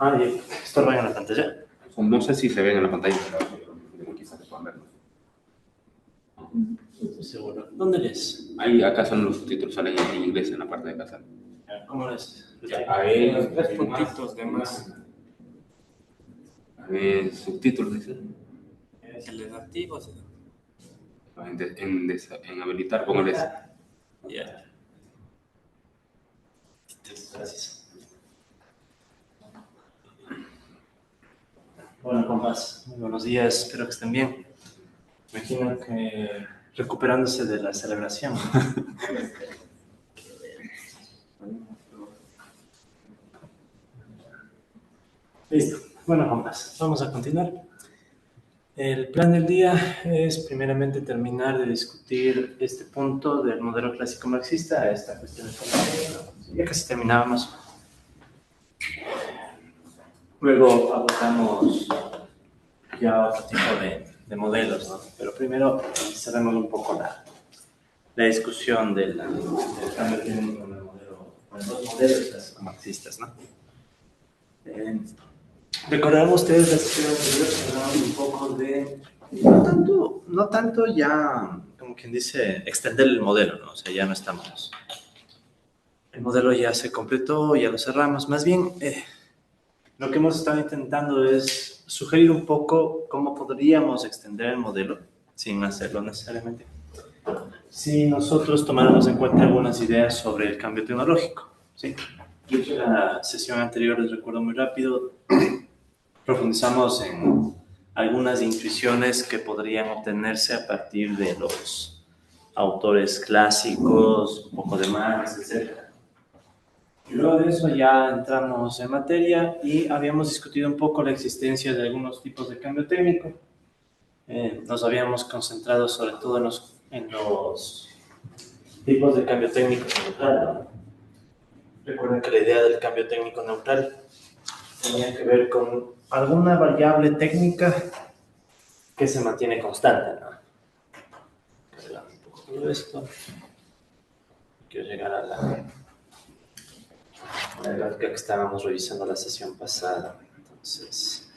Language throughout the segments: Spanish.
¿Esto va en la pantalla? No sé si se ven en la pantalla, pero quizás se puedan ver. Estoy seguro. ¿Dónde lees? Ahí, acá son los subtítulos, salen en inglés en la parte de casa. ¿Cómo lees? Ahí, Los tres puntitos de más. A ver, subtítulos, dice. ¿El de nativos? En habilitar, póngale ese. Ya. Gracias. Bueno, compas, muy buenos días, espero que estén bien. Me imagino que recuperándose de la celebración. Listo. Bueno, compas, vamos a continuar. El plan del día es primeramente terminar de discutir este punto del modelo clásico marxista, esta cuestión de ya casi terminábamos. Luego abordamos ya otro tipo de modelos, ¿no? Pero primero cerremos un poco la discusión del cambio técnico en el modelo, con los modelos clásicos marxistas, ¿no? Recordarán ustedes la sesión anterior que hablamos un poco de no tanto ya, como quien dice, extender el modelo, ¿no? O sea, ya no estamos. El modelo ya se completó, ya lo cerramos. Más bien, lo que hemos estado intentando es sugerir un poco cómo podríamos extender el modelo, sin hacerlo necesariamente, si nosotros tomáramos en cuenta algunas ideas sobre el cambio tecnológico, ¿sí? En la sesión anterior, les recuerdo muy rápido, profundizamos en algunas intuiciones que podrían obtenerse a partir de los autores clásicos, un poco de Marx, etc. Y luego de eso ya entramos en materia y habíamos discutido un poco la existencia de algunos tipos de cambio técnico. Nos habíamos concentrado sobre todo en los tipos de cambio técnico neutral. Recuerden que la idea del cambio técnico neutral tenía que ver con alguna variable técnica que se mantiene constante, ¿no? Cargando un poco todo esto. Quiero llegar a la gráfica que estábamos revisando la sesión pasada. Entonces,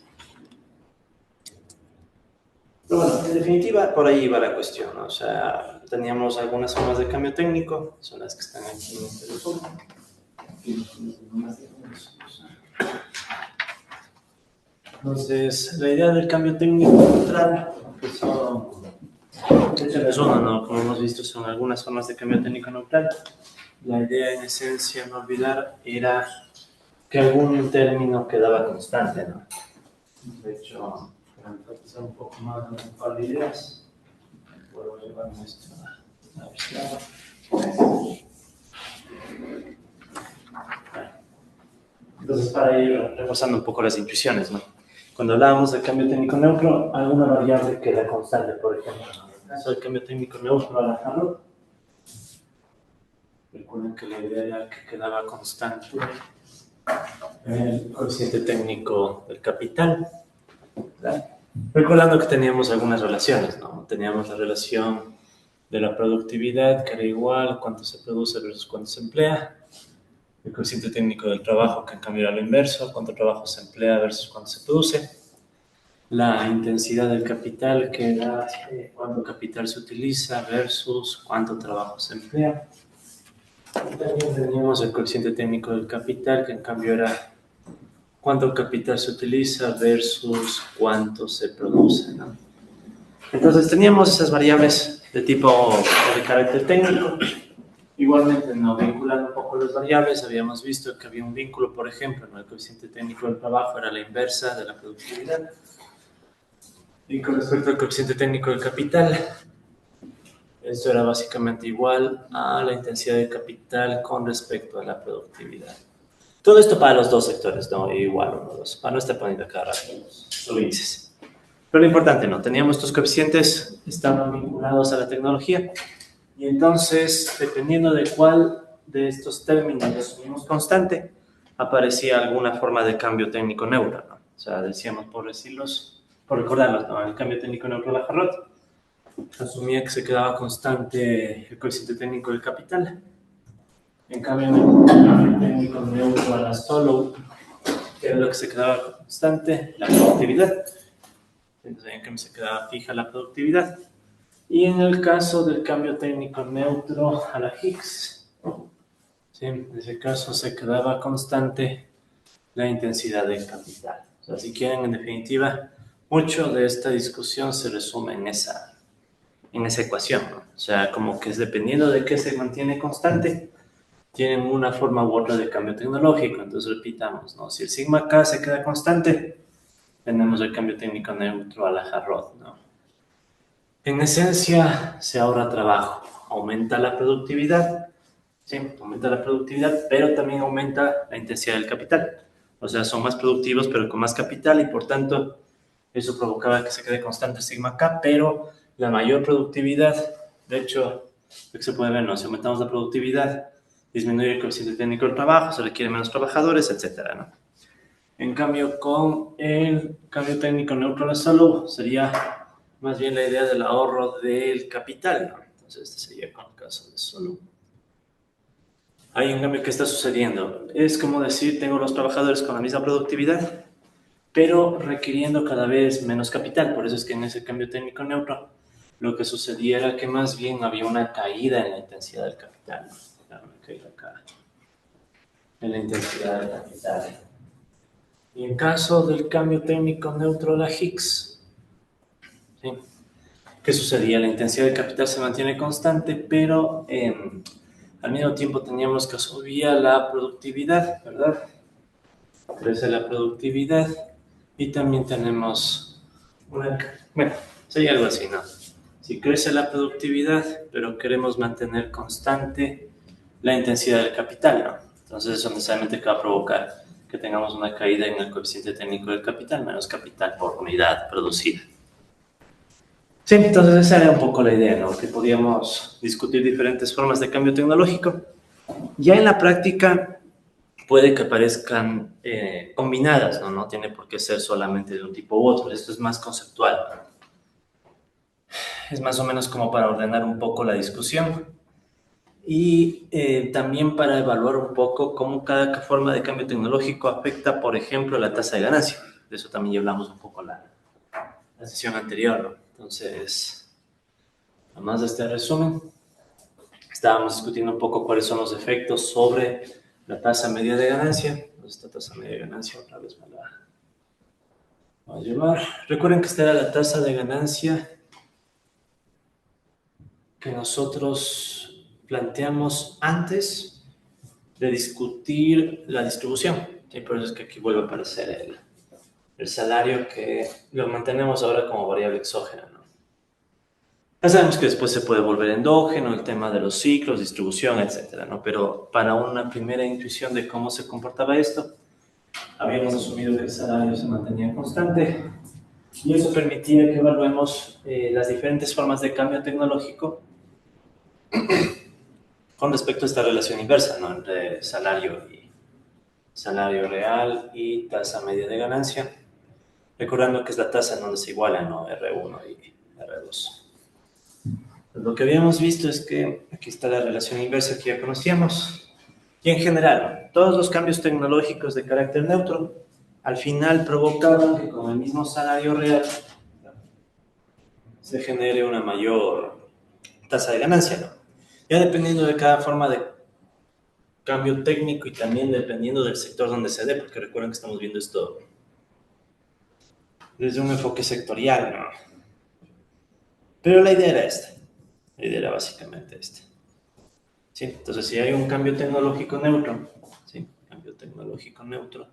pero bueno, en definitiva, por ahí iba la cuestión, ¿no? O sea, teníamos algunas formas de cambio técnico, son las que están aquí en este resumen. Entonces, la idea del cambio técnico neutral, pues es uno, ¿no? Como hemos visto, son algunas formas de cambio técnico neutral. La idea, en esencia, no olvidar, era que algún término quedaba constante, ¿no? De hecho, para enfatizar un poco más en un par de ideas, puedo llevarme esto a la izquierda. Entonces, para ir repasando un poco las intuiciones, ¿no? Cuando hablábamos del cambio técnico neutro, alguna variable queda constante, por ejemplo, en el caso del cambio técnico neutro a la Harrod, recuerden que la idea era que quedaba constante el coeficiente técnico del capital, ¿verdad? Recordando que teníamos algunas relaciones, ¿no? Teníamos la relación de la productividad, que era igual a cuánto se produce versus cuánto se emplea. El coeficiente técnico del trabajo, que en cambio era lo inverso, cuánto trabajo se emplea versus cuánto se produce. La intensidad del capital, que era cuánto capital se utiliza versus cuánto trabajo se emplea. Y también teníamos el coeficiente técnico del capital, que en cambio era cuánto capital se utiliza versus cuánto se produce, ¿no? Entonces teníamos esas variables de tipo de carácter técnico. Igualmente, ¿no? Vinculando un poco las variables, habíamos visto que había un vínculo, por ejemplo, ¿no? El coeficiente técnico del trabajo era la inversa de la productividad. Y con respecto al coeficiente técnico del capital, esto era básicamente igual a la intensidad de capital con respecto a la productividad. Todo esto para los dos sectores, ¿no? Igual uno, dos, para no estar poniendo cada rato los índices. Pero lo importante, ¿no? Teníamos estos coeficientes, estaban vinculados a la tecnología. Y entonces, dependiendo de cuál de estos términos asumimos constante, aparecía alguna forma de cambio técnico neutro, ¿no? O sea, decíamos, por recordarlos, ¿no? El cambio técnico neutro de la Harrod asumía que se quedaba constante el coeficiente técnico del capital. En cambio, el cambio técnico neutro a la Solow ¿Qué era lo que se quedaba constante? La productividad. Entonces, en cambio se quedaba fija la productividad. Y en el caso del cambio técnico neutro a la Higgs, ¿sí? En ese caso se quedaba constante la intensidad del capital. O sea, si quieren, en definitiva, mucho de esta discusión se resume en esa ecuación, ¿no? O sea, como que es dependiendo de qué se mantiene constante, tienen una forma u otra de cambio tecnológico. Entonces, repitamos, ¿no? Si el sigma K se queda constante, tenemos el cambio técnico neutro a la Harrod, ¿no? En esencia, se ahorra trabajo, aumenta la productividad, ¿sí? Aumenta la productividad, pero también aumenta la intensidad del capital. O sea, son más productivos, pero con más capital, y por tanto, eso provocaba que se quede constante el sigma K, pero la mayor productividad, de hecho, lo que se puede ver, ¿no? Si aumentamos la productividad, disminuye el coeficiente técnico del trabajo, se requieren menos trabajadores, etcétera, ¿no? En cambio, con el cambio técnico neutro de Solow, sería más bien la idea del ahorro del capital, ¿no? Entonces, este sería con el caso de Solow. Hay un cambio que está sucediendo. Es como decir, tengo los trabajadores con la misma productividad, pero requiriendo cada vez menos capital. Por eso es que en ese cambio técnico neutro, lo que sucedía era que más bien había una caída en la intensidad del capital, ¿no? Una caída acá en la intensidad del capital. Y en caso del cambio técnico neutro a la Higgs, ¿sí? ¿Qué sucedía? La intensidad del capital se mantiene constante, pero al mismo tiempo teníamos que subir la productividad, ¿verdad? Crece la productividad y también tenemos una... Bueno, sería algo así, ¿no? Si crece la productividad, pero queremos mantener constante la intensidad del capital, ¿no? Entonces eso necesariamente va a provocar que tengamos una caída en el coeficiente técnico del capital, menos capital por unidad producida. Sí, entonces esa era un poco la idea, ¿no? Que podíamos discutir diferentes formas de cambio tecnológico. Ya en la práctica puede que aparezcan combinadas, ¿no? No tiene por qué ser solamente de un tipo u otro. Esto es más conceptual. Es más o menos como para ordenar un poco la discusión y también para evaluar un poco cómo cada forma de cambio tecnológico afecta, por ejemplo, la tasa de ganancia. De eso también ya hablamos un poco la sesión anterior, ¿no? Entonces, además de este resumen, estábamos discutiendo un poco cuáles son los efectos sobre la tasa media de ganancia. Esta tasa media de ganancia otra vez me la voy a llevar. Recuerden que esta era la tasa de ganancia que nosotros planteamos antes de discutir la distribución. Y por eso es que aquí vuelve a aparecer el salario, que lo mantenemos ahora como variable exógena, ¿no? Ya sabemos que después se puede volver endógeno, el tema de los ciclos, distribución, etcétera, ¿no? Pero para una primera intuición de cómo se comportaba esto, habíamos asumido que el salario se mantenía constante y eso permitía que evaluemos las diferentes formas de cambio tecnológico con respecto a esta relación inversa, ¿no? Entre salario real y tasa media de ganancia, recordando que es la tasa en donde se igualan, ¿no? R1 y R2. Lo que habíamos visto es que aquí está la relación inversa que ya conocíamos. Y en general, todos los cambios tecnológicos de carácter neutro al final provocaban que con el mismo salario real se genere una mayor tasa de ganancia, ¿no? Ya dependiendo de cada forma de cambio técnico y también dependiendo del sector donde se dé, porque recuerden que estamos viendo esto desde un enfoque sectorial, ¿no? Pero la idea era esta. La idea era básicamente esta. ¿Sí? Entonces, si hay un cambio tecnológico neutro, ¿sí? Cambio tecnológico neutro,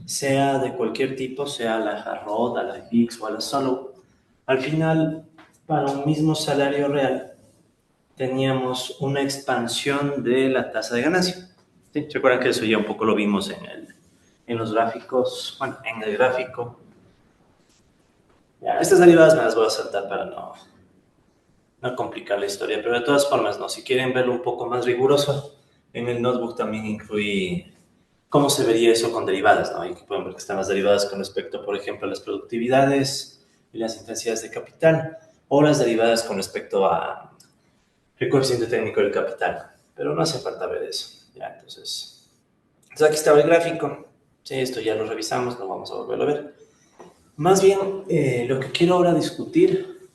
sea de cualquier tipo, sea a la Harrod, a la Higgs o a la Solow, al final, para un mismo salario real, teníamos una expansión de la tasa de ganancia. ¿Sí? ¿Se acuerdan que eso ya un poco lo vimos en los gráficos? Bueno, en el gráfico. Ya, estas derivadas me las voy a saltar para no complicar la historia, pero de todas formas, ¿no? Si quieren verlo un poco más riguroso, en el notebook también incluí cómo se vería eso con derivadas, ¿no? Y que pueden ver que están las derivadas con respecto, por ejemplo, a las productividades y las intensidades de capital, o las derivadas con respecto a el coeficiente técnico del capital, pero no hace falta ver eso, ¿ya? Entonces aquí estaba el gráfico. Sí, esto ya lo revisamos, no vamos a volverlo a ver. Más bien, lo que quiero ahora discutir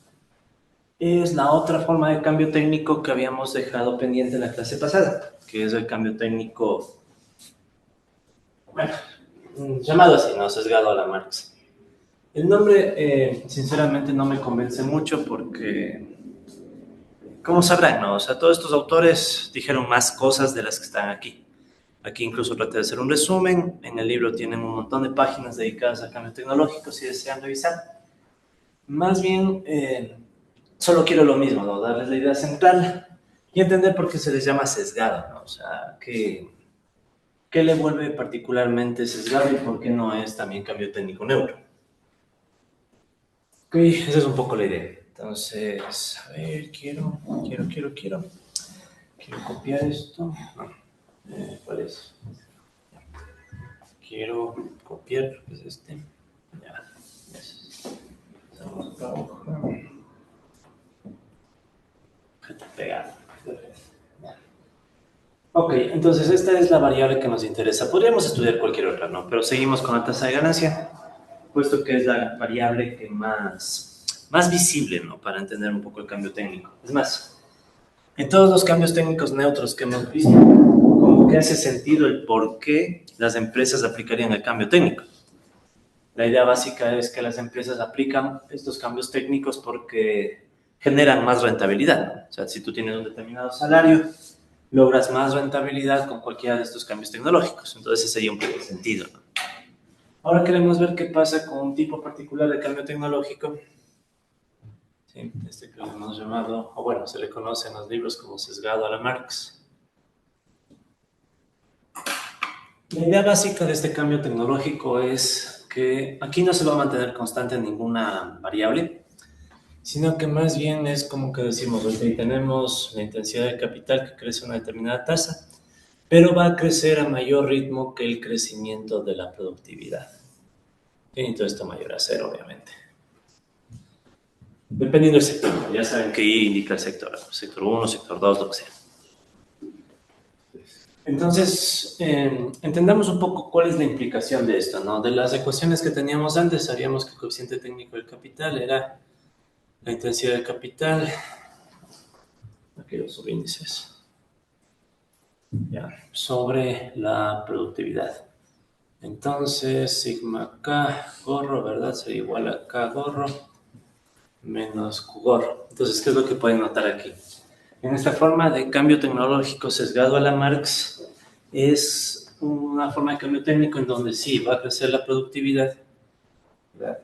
es la otra forma de cambio técnico que habíamos dejado pendiente en la clase pasada, que es el cambio técnico, bueno, llamado así, ¿no? Sesgado a la Marx. El nombre, sinceramente, no me convence mucho porque, como sabrán, ¿no? O sea, todos estos autores dijeron más cosas de las que están aquí. Aquí incluso traté de hacer un resumen. En el libro tienen un montón de páginas dedicadas a cambio tecnológico, si desean revisar. Más bien, solo quiero lo mismo, ¿no? Darles la idea central y entender por qué se les llama sesgado, ¿no? O sea, qué le vuelve particularmente sesgado y por qué no es también cambio técnico neutro. Ok, esa es un poco la idea. Entonces, a ver, quiero copiar esto. No, ¿cuál es? Quiero copiar, es este. Ya, vamos para abajo. Pegar. Ok, entonces esta es la variable que nos interesa. Podríamos estudiar cualquier otra, ¿no? Pero seguimos con la tasa de ganancia, puesto que es la variable que más visible, ¿no? Para entender un poco el cambio técnico. Es más, en todos los cambios técnicos neutros que hemos visto, como que hace sentido el por qué las empresas aplicarían el cambio técnico. La idea básica es que las empresas aplican estos cambios técnicos porque generan más rentabilidad, ¿no? O sea, si tú tienes un determinado salario, logras más rentabilidad con cualquiera de estos cambios tecnológicos. Entonces ese sería un poco el sentido, ¿no? Ahora queremos ver qué pasa con un tipo particular de cambio tecnológico. Sí, este que lo hemos llamado, o bueno, se le conoce en los libros como sesgado a la Marx. La idea básica de este cambio tecnológico es que aquí no se va a mantener constante ninguna variable, sino que más bien es como que decimos, ok, tenemos la intensidad de capital que crece a una determinada tasa, pero va a crecer a mayor ritmo que el crecimiento de la productividad. Sí, entonces esto mayor a cero, obviamente. Dependiendo del sector, ya saben que I indica el sector 1, sector 2, lo que sea. Entonces, entendamos un poco cuál es la implicación de esto, ¿no? De las ecuaciones que teníamos antes, sabíamos que el coeficiente técnico del capital era la intensidad del capital, aquí los subíndices, ya, sobre la productividad. Entonces, sigma K gorro, ¿verdad? Sería igual a K gorro menos Q gorro. Entonces, ¿qué es lo que pueden notar aquí? En esta forma de cambio tecnológico sesgado a la Marx es una forma de cambio técnico en donde sí va a crecer la productividad, ¿verdad?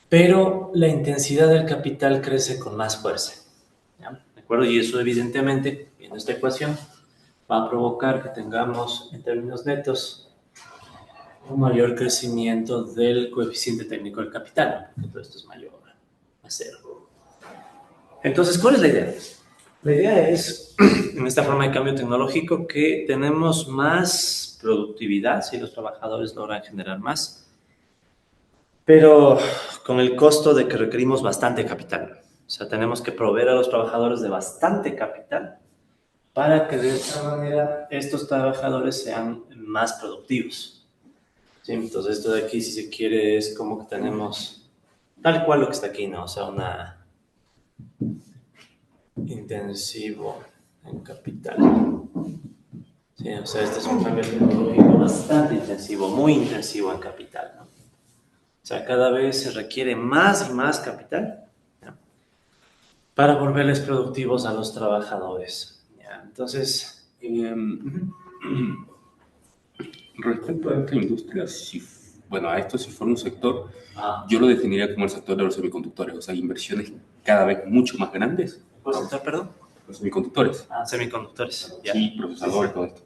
Pero la intensidad del capital crece con más fuerza, ¿ya? ¿De acuerdo? Y eso evidentemente, viendo esta ecuación, va a provocar que tengamos en términos netos un mayor crecimiento del coeficiente técnico del capital, porque todo esto es mayor a cero. Entonces, ¿cuál es la idea? La idea es, en esta forma de cambio tecnológico, que tenemos más productividad si los trabajadores logran generar más, pero con el costo de que requerimos bastante capital. O sea, tenemos que proveer a los trabajadores de bastante capital para que de esta manera estos trabajadores sean más productivos. Sí, entonces esto de aquí, si se quiere, es como que tenemos tal cual lo que está aquí, ¿no? O sea, una intensivo en capital. Sí, o sea, este es un cambio tecnológico bastante intensivo, muy intensivo en capital, ¿no? O sea, cada vez se requiere más y más capital, ¿no? Para volverles productivos a los trabajadores, ¿ya? Entonces, respecto a esta industria, bueno, a esto si fuera un sector, yo lo definiría como el sector de los semiconductores, o sea, inversiones cada vez mucho más grandes. ¿cuál sector, perdón? Los semiconductores. Semiconductores. Ya. Sí, procesadores, todo esto.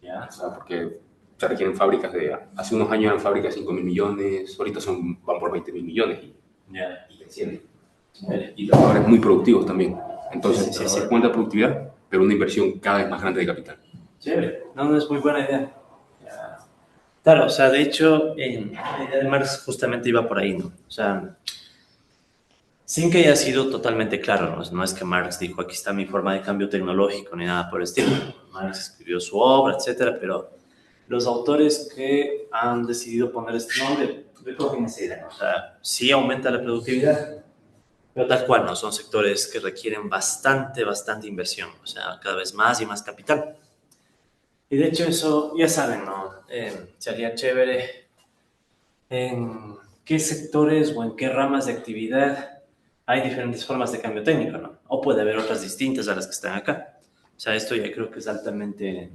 Ya. O sea, porque se requieren fábricas hace unos años eran fábricas de 5.000 millones, ahorita van por 20.000 millones y creciendo. Y trabajadores muy productivos también. Entonces, sí. Cuenta productividad, pero una inversión cada vez más grande de capital. Chévere, no es muy buena idea. Ya. Claro, o sea, de hecho, la idea de Marx justamente iba por ahí, ¿no? O sea, sin que haya sido totalmente claro, ¿no? No es que Marx dijo, aquí está mi forma de cambio tecnológico, ni nada por el estilo. Marx escribió su obra, etcétera, pero los autores que han decidido poner este nombre recogen esa idea, ¿no? O sea, sí aumenta la productividad, pero tal cual, ¿no? Son sectores que requieren bastante inversión, o sea, cada vez más y más capital. Y de hecho eso, ya saben, ¿no? Sería chévere en qué sectores o en qué ramas de actividad hay diferentes formas de cambio técnico, ¿no? O puede haber otras distintas a las que están acá. O sea, esto ya creo que es altamente...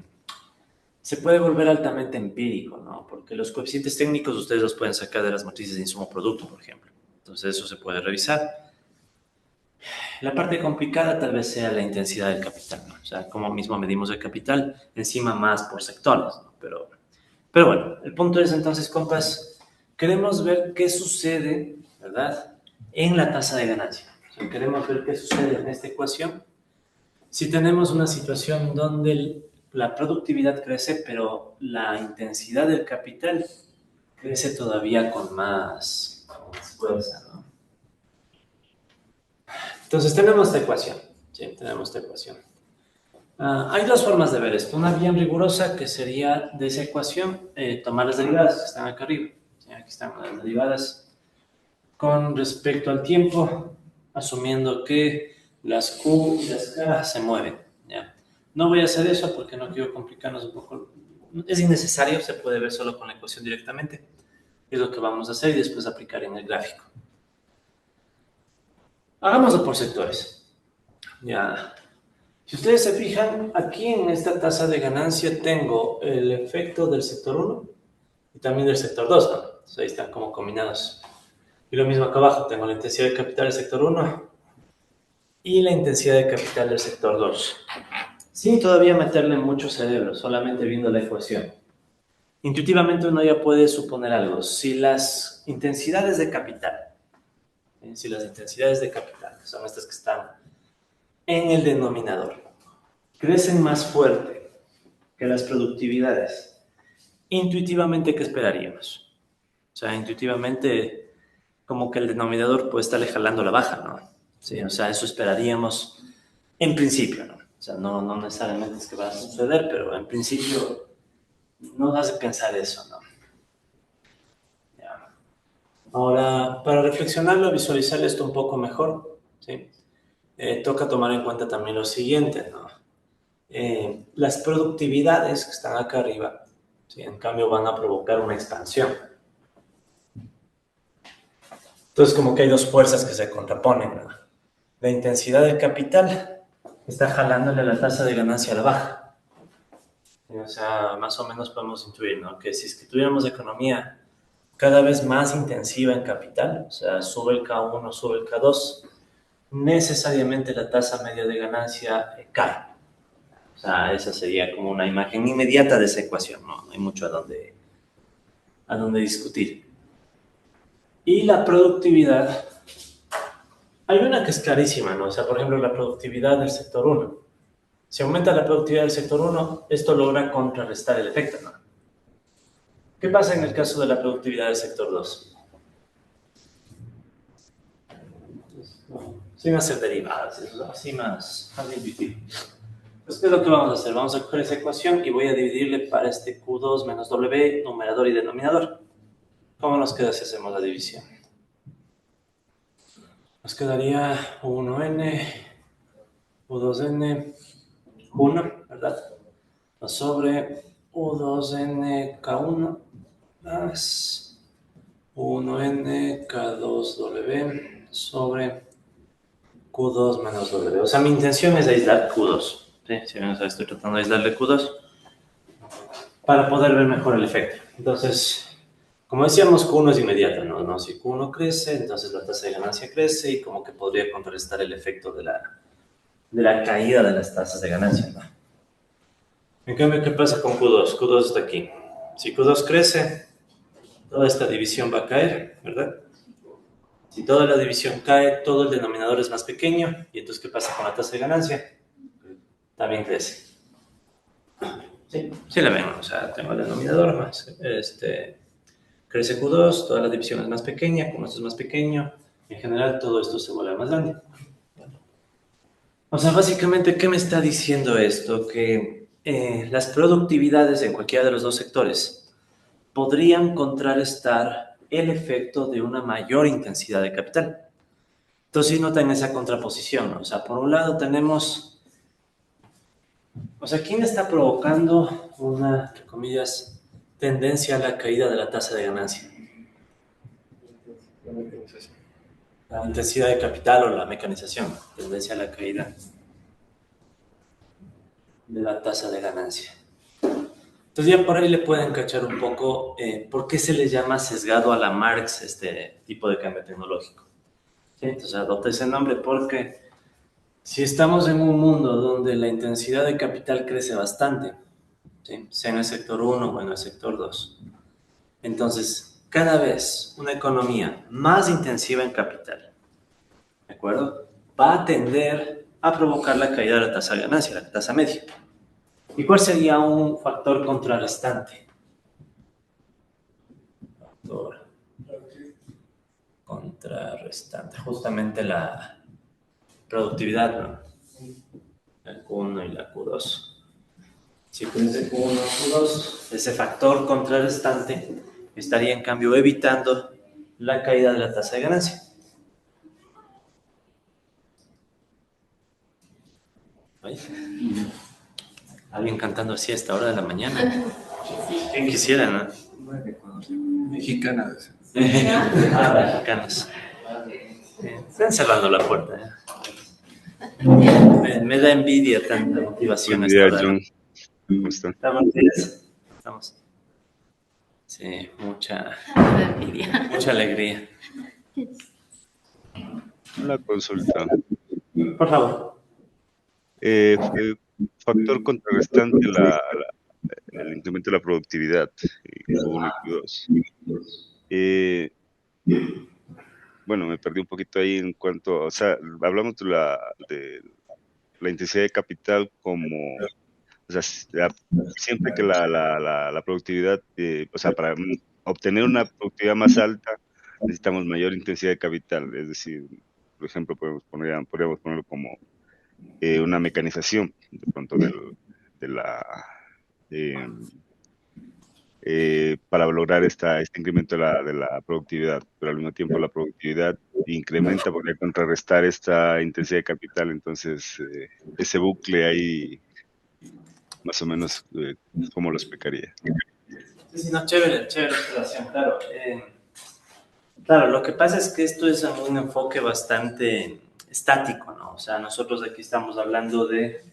Se puede volver altamente empírico, ¿no? Porque los coeficientes técnicos ustedes los pueden sacar de las matrices de insumo-producto, por ejemplo. Entonces eso se puede revisar. La parte complicada tal vez sea la intensidad del capital, ¿no? O sea, cómo mismo medimos el capital, encima más por sectores, ¿no? Pero bueno, el punto es entonces, compas, queremos ver qué sucede, ¿verdad?, en la tasa de ganancia. O sea, queremos ver qué sucede en esta ecuación si tenemos una situación donde la productividad crece, pero la intensidad del capital crece todavía con más fuerza, ¿no? Entonces tenemos esta ecuación. Sí, tenemos esta ecuación. Hay dos formas de ver esto. Una bien rigurosa, que sería de esa ecuación tomar las derivadas que están acá arriba. ¿Sí? Aquí están las derivadas con respecto al tiempo, asumiendo que las Q y las K se mueven. ¿Ya? No voy a hacer eso porque no quiero complicarnos un poco. Es innecesario, se puede ver solo con la ecuación directamente. Es lo que vamos a hacer y después aplicar en el gráfico. Hagámoslo por sectores. Ya. Si ustedes se fijan, aquí en esta tasa de ganancia tengo el efecto del sector 1 y también del sector 2, ¿no? Entonces ahí están como combinados. Y lo mismo acá abajo, tengo la intensidad de capital del sector 1 y la intensidad de capital del sector 2. Sin todavía meterle mucho cerebro, solamente viendo la ecuación. Intuitivamente uno ya puede suponer algo. Si las intensidades de capital, que son estas que están en el denominador, crecen más fuerte que las productividades, intuitivamente, ¿qué esperaríamos? O sea, intuitivamente, como que el denominador puede estarle jalando la baja, ¿no? Sí, o sea, eso esperaríamos en principio, ¿no? O sea, no necesariamente es que va a suceder, pero en principio nos hace pensar eso, ¿no? Ya. Ahora, para reflexionarlo, visualizar esto un poco mejor, ¿sí? Toca tomar en cuenta también lo siguiente, ¿no? Las productividades que están acá arriba, ¿sí?, en cambio van a provocar una expansión. Entonces, como que hay dos fuerzas que se contraponen, ¿no? La intensidad del capital está jalándole la tasa de ganancia a la baja. O sea, más o menos podemos intuir, ¿no?, que si es que tuviéramos economía cada vez más intensiva en capital, o sea, sube el K1, sube el K2, necesariamente la tasa media de ganancia cae. O sea, esa sería como una imagen inmediata de esa ecuación, ¿no? No hay mucho a dónde discutir. Y la productividad, hay una que es clarísima, ¿no? O sea, por ejemplo, la productividad del sector 1. Si aumenta la productividad del sector 1, esto logra contrarrestar el efecto, ¿no? ¿Qué pasa en el caso de la productividad del sector 2? Sin hacer derivadas, eso, así más intuitivo. Pues, ¿qué es lo que vamos a hacer? Vamos a coger esa ecuación y voy a dividirle para este Q2 menos W, numerador y denominador. ¿Cómo nos queda si hacemos la división? Nos quedaría U1N, U2N, Q1, ¿verdad? Sobre U2N K1 más U1N K2W sobre Q2 menos W. O sea, mi intención es aislar Q2. ¿Sí? Si ven, o sea, estoy tratando de aislarle Q2 para poder ver mejor el efecto. Entonces, como decíamos, Q1 es inmediato, ¿no? Si Q1 crece, entonces la tasa de ganancia crece y como que podría contrarrestar el efecto de la caída de las tasas de ganancia, ¿no? En cambio, ¿qué pasa con Q2? Q2 está aquí. Si Q2 crece, toda esta división va a caer, ¿verdad? Si toda la división cae, todo el denominador es más pequeño. ¿Y entonces qué pasa con la tasa de ganancia? También crece. Sí la ven, o sea, tengo el denominador más, crece Q2, toda la división es más pequeña, como esto es más pequeño, en general todo esto se vuelve más grande. O sea, básicamente, ¿qué me está diciendo esto? Que las productividades en cualquiera de los dos sectores podrían contrarrestar el efecto de una mayor intensidad de capital. Entonces, sí notan esa contraposición, ¿no? O sea, por un lado tenemos, o sea, ¿quién está provocando una, entre comillas, tendencia a la caída de la tasa de ganancia? La intensidad de capital o la mecanización, tendencia a la caída de la tasa de ganancia. Entonces ya por ahí le pueden cachar un poco por qué se le llama sesgado a la Marx este tipo de cambio tecnológico. ¿Sí? Entonces adopta ese nombre porque si estamos en un mundo donde la intensidad de capital crece bastante, ¿sí? Sea en el sector 1 o en el sector 2, entonces cada vez una economía más intensiva en capital, ¿de acuerdo?, va a tender a provocar la caída de la tasa de ganancia, la tasa media. ¿Y cuál sería un factor contrarrestante? Factor contrarrestante, justamente la productividad, ¿no? La Q1 y la Q2. Si fuese Q1 o Q2, ese factor contrarrestante estaría en cambio evitando la caída de la tasa de ganancia. ¿Ahí? Alguien cantando así a esta hora de la mañana. ¿Quién quisiera, no? Mexicanas. Mexicanos. Están cerrando la puerta. Me da envidia tanta motivación. Buen día, John. ¿Cómo están? Estamos. Estamos. Sí, mucha alegría. Una consulta. Por favor. Factor contrarrestante el incremento de la productividad, Q1 y Q2. Bueno, me perdí un poquito ahí en cuanto, o sea, hablamos de la intensidad de capital como, o sea, siempre que la productividad, o sea, para obtener una productividad más alta, necesitamos mayor intensidad de capital. Es decir, por ejemplo, podríamos ponerlo como una mecanización, de pronto, para lograr este incremento de la productividad, pero al mismo tiempo la productividad incrementa porque contrarrestar esta intensidad de capital. Entonces, ese bucle ahí, más o menos, ¿cómo lo explicaría? Sí, no, chévere relación, claro. Claro, lo que pasa es que esto es un enfoque bastante estático, ¿no? O sea, nosotros aquí estamos hablando de,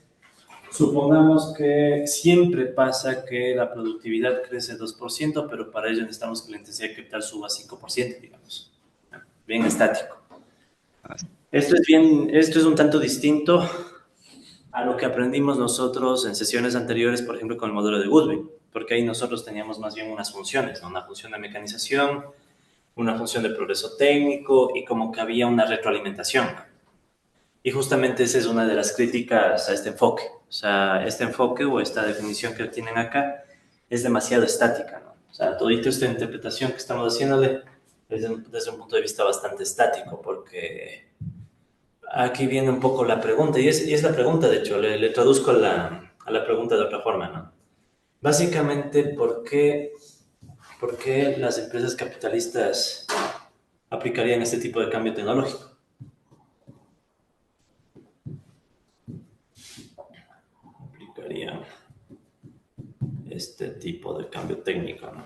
supongamos que siempre pasa que la productividad crece 2%, pero para ello necesitamos que la intensidad de capital suba 5%, digamos. Bien estático. Esto es un tanto distinto a lo que aprendimos nosotros en sesiones anteriores, por ejemplo, con el modelo de Goodwin, porque ahí nosotros teníamos más bien unas funciones, ¿no? Una función de mecanización, una función de progreso técnico y como que había una retroalimentación. Y justamente esa es una de las críticas a este enfoque. O sea, este enfoque o esta definición que tienen acá es demasiado estática, ¿no? O sea, todita esta interpretación que estamos haciéndole es desde un punto de vista bastante estático, porque aquí viene un poco la pregunta, y es la pregunta, de hecho, le traduzco a la pregunta de otra forma, ¿no? Básicamente, ¿por qué las empresas capitalistas aplicarían este tipo de cambio tecnológico? Aplicarían este tipo de cambio técnico, ¿no?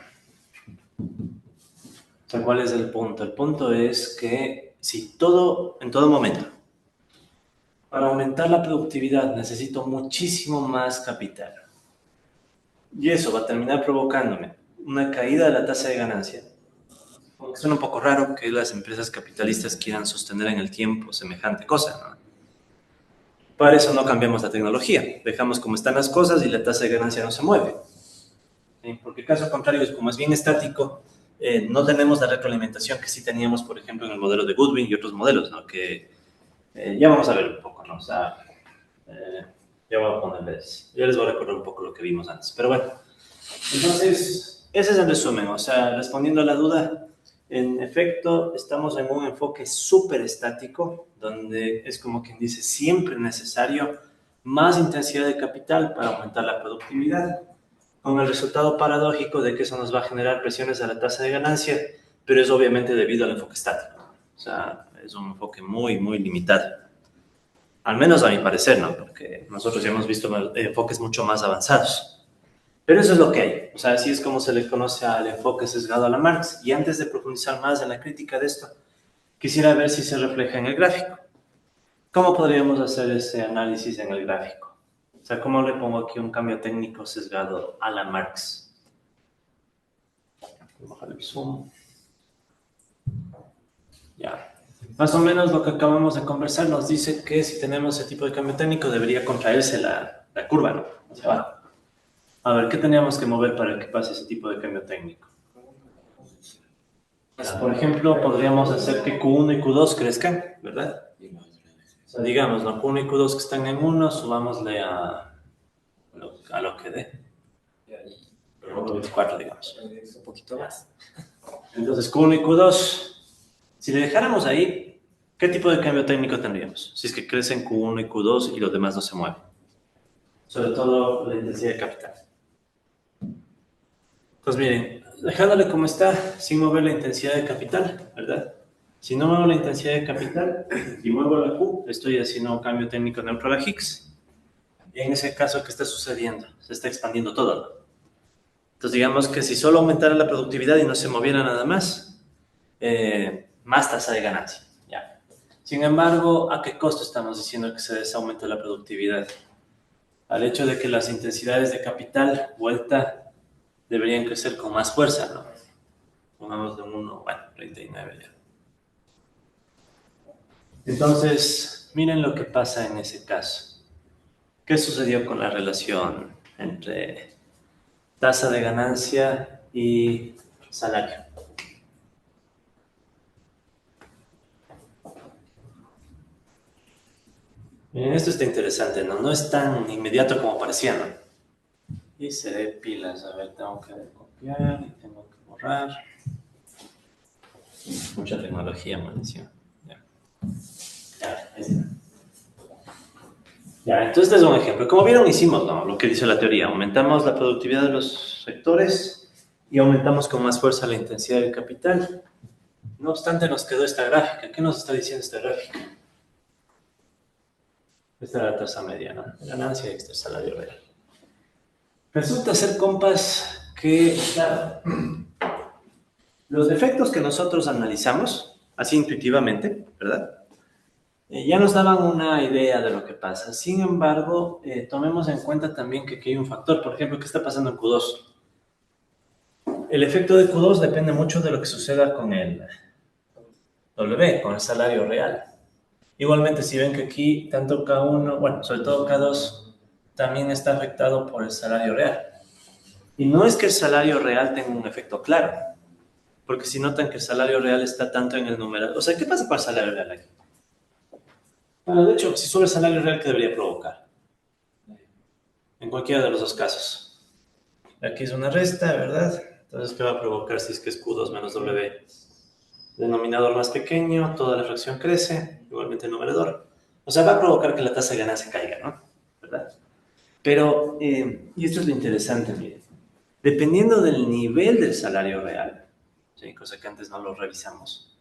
O sea, ¿cuál es el punto? El punto es que si en todo momento, para aumentar la productividad necesito muchísimo más capital, y eso va a terminar provocándome una caída de la tasa de ganancia. Porque suena un poco raro que las empresas capitalistas quieran sostener en el tiempo semejante cosa, ¿no? Para eso no cambiamos la tecnología, dejamos como están las cosas y la tasa de ganancia no se mueve. ¿Sí? Porque caso contrario, como es bien estático, no tenemos la retroalimentación que sí teníamos, por ejemplo, en el modelo de Goodwin y otros modelos, ¿no? Que ya vamos a ver un poco, ¿no? O sea, ya les voy a recordar un poco lo que vimos antes. Pero bueno, entonces, ese es el resumen. O sea, respondiendo a la duda, en efecto, estamos en un enfoque súper estático, donde es como quien dice, siempre necesario más intensidad de capital para aumentar la productividad, con el resultado paradójico de que eso nos va a generar presiones a la tasa de ganancia, pero es obviamente debido al enfoque estático. O sea, es un enfoque muy, muy limitado. Al menos a mi parecer, ¿no? Porque nosotros ya hemos visto enfoques mucho más avanzados. Pero eso es lo que hay. O sea, así es como se le conoce al enfoque sesgado a la Marx. Y antes de profundizar más en la crítica de esto, quisiera ver si se refleja en el gráfico. ¿Cómo podríamos hacer ese análisis en el gráfico? O sea, ¿cómo le pongo aquí un cambio técnico sesgado a la Marx? Voy a bajar el zoom. Ya. Más o menos lo que acabamos de conversar nos dice que si tenemos ese tipo de cambio técnico debería contraerse la curva, ¿no? Hacia abajo. A ver, ¿qué teníamos que mover para que pase ese tipo de cambio técnico? Pues, por ejemplo, podríamos hacer que Q1 y Q2 crezcan, ¿verdad? O sea, digamos, ¿no? Q1 y Q2 que están en 1, subámosle a lo que dé. 24, digamos. Un poquito más. Entonces, Q1 y Q2, si le dejáramos ahí, ¿qué tipo de cambio técnico tendríamos? Si es que crecen Q1 y Q2 y los demás no se mueven. Sobre todo la intensidad de capital. Pues miren, dejándole como está, sin mover la intensidad de capital, ¿verdad? Si no muevo la intensidad de capital y muevo la Q, estoy haciendo un cambio técnico neutral a Higgs. Y en ese caso, ¿qué está sucediendo? Se está expandiendo todo, ¿no? Entonces, digamos que si solo aumentara la productividad y no se moviera nada más, más tasa de ganancia. ¿Ya? Sin embargo, ¿a qué costo estamos diciendo que se desaumente la productividad? Al hecho de que las intensidades de capital, vuelta, deberían crecer con más fuerza, ¿no? Pongamos de 1, bueno, 39 ya. Entonces, miren lo que pasa en ese caso. ¿Qué sucedió con la relación entre tasa de ganancia y salario? Miren, esto está interesante, ¿no? No es tan inmediato como parecía, ¿no? Y seré pilas, a ver, tengo que copiar y tengo que borrar. Mucha tecnología, maldición. Ya, ahí está. Ya, entonces este es un ejemplo. Como vieron, hicimos, ¿no? Lo que dice la teoría. Aumentamos la productividad de los sectores y aumentamos con más fuerza la intensidad del capital. No obstante, nos quedó esta gráfica. ¿Qué nos está diciendo esta gráfica? Esta es la tasa media, ¿no? Ganancia y este es el salario real. Resulta ser, compas, que, claro, los defectos que nosotros analizamos, así intuitivamente, ¿verdad? Ya nos daban una idea de lo que pasa. Sin embargo, tomemos en cuenta también que aquí hay un factor. Por ejemplo, ¿qué está pasando en Q2? El efecto de Q2 depende mucho de lo que suceda con el W, con el salario real. Igualmente, si ven que aquí tanto K1, bueno, sobre todo K2, también está afectado por el salario real. Y no es que el salario real tenga un efecto claro, porque si notan que el salario real está tanto en el numerador. O sea, ¿qué pasa con el salario real aquí? Bueno, de hecho, si sube el salario real, ¿qué debería provocar? En cualquiera de los dos casos. Aquí es una resta, ¿verdad? Entonces, ¿qué va a provocar si es que es Q2 menos W? Denominador más pequeño, toda la fracción crece, igualmente el numerador. O sea, va a provocar que la tasa de ganancia caiga, ¿no? ¿Verdad? Pero, y esto es lo interesante, miren. Dependiendo del nivel del salario real, ¿sí? Cosa que antes no lo revisamos,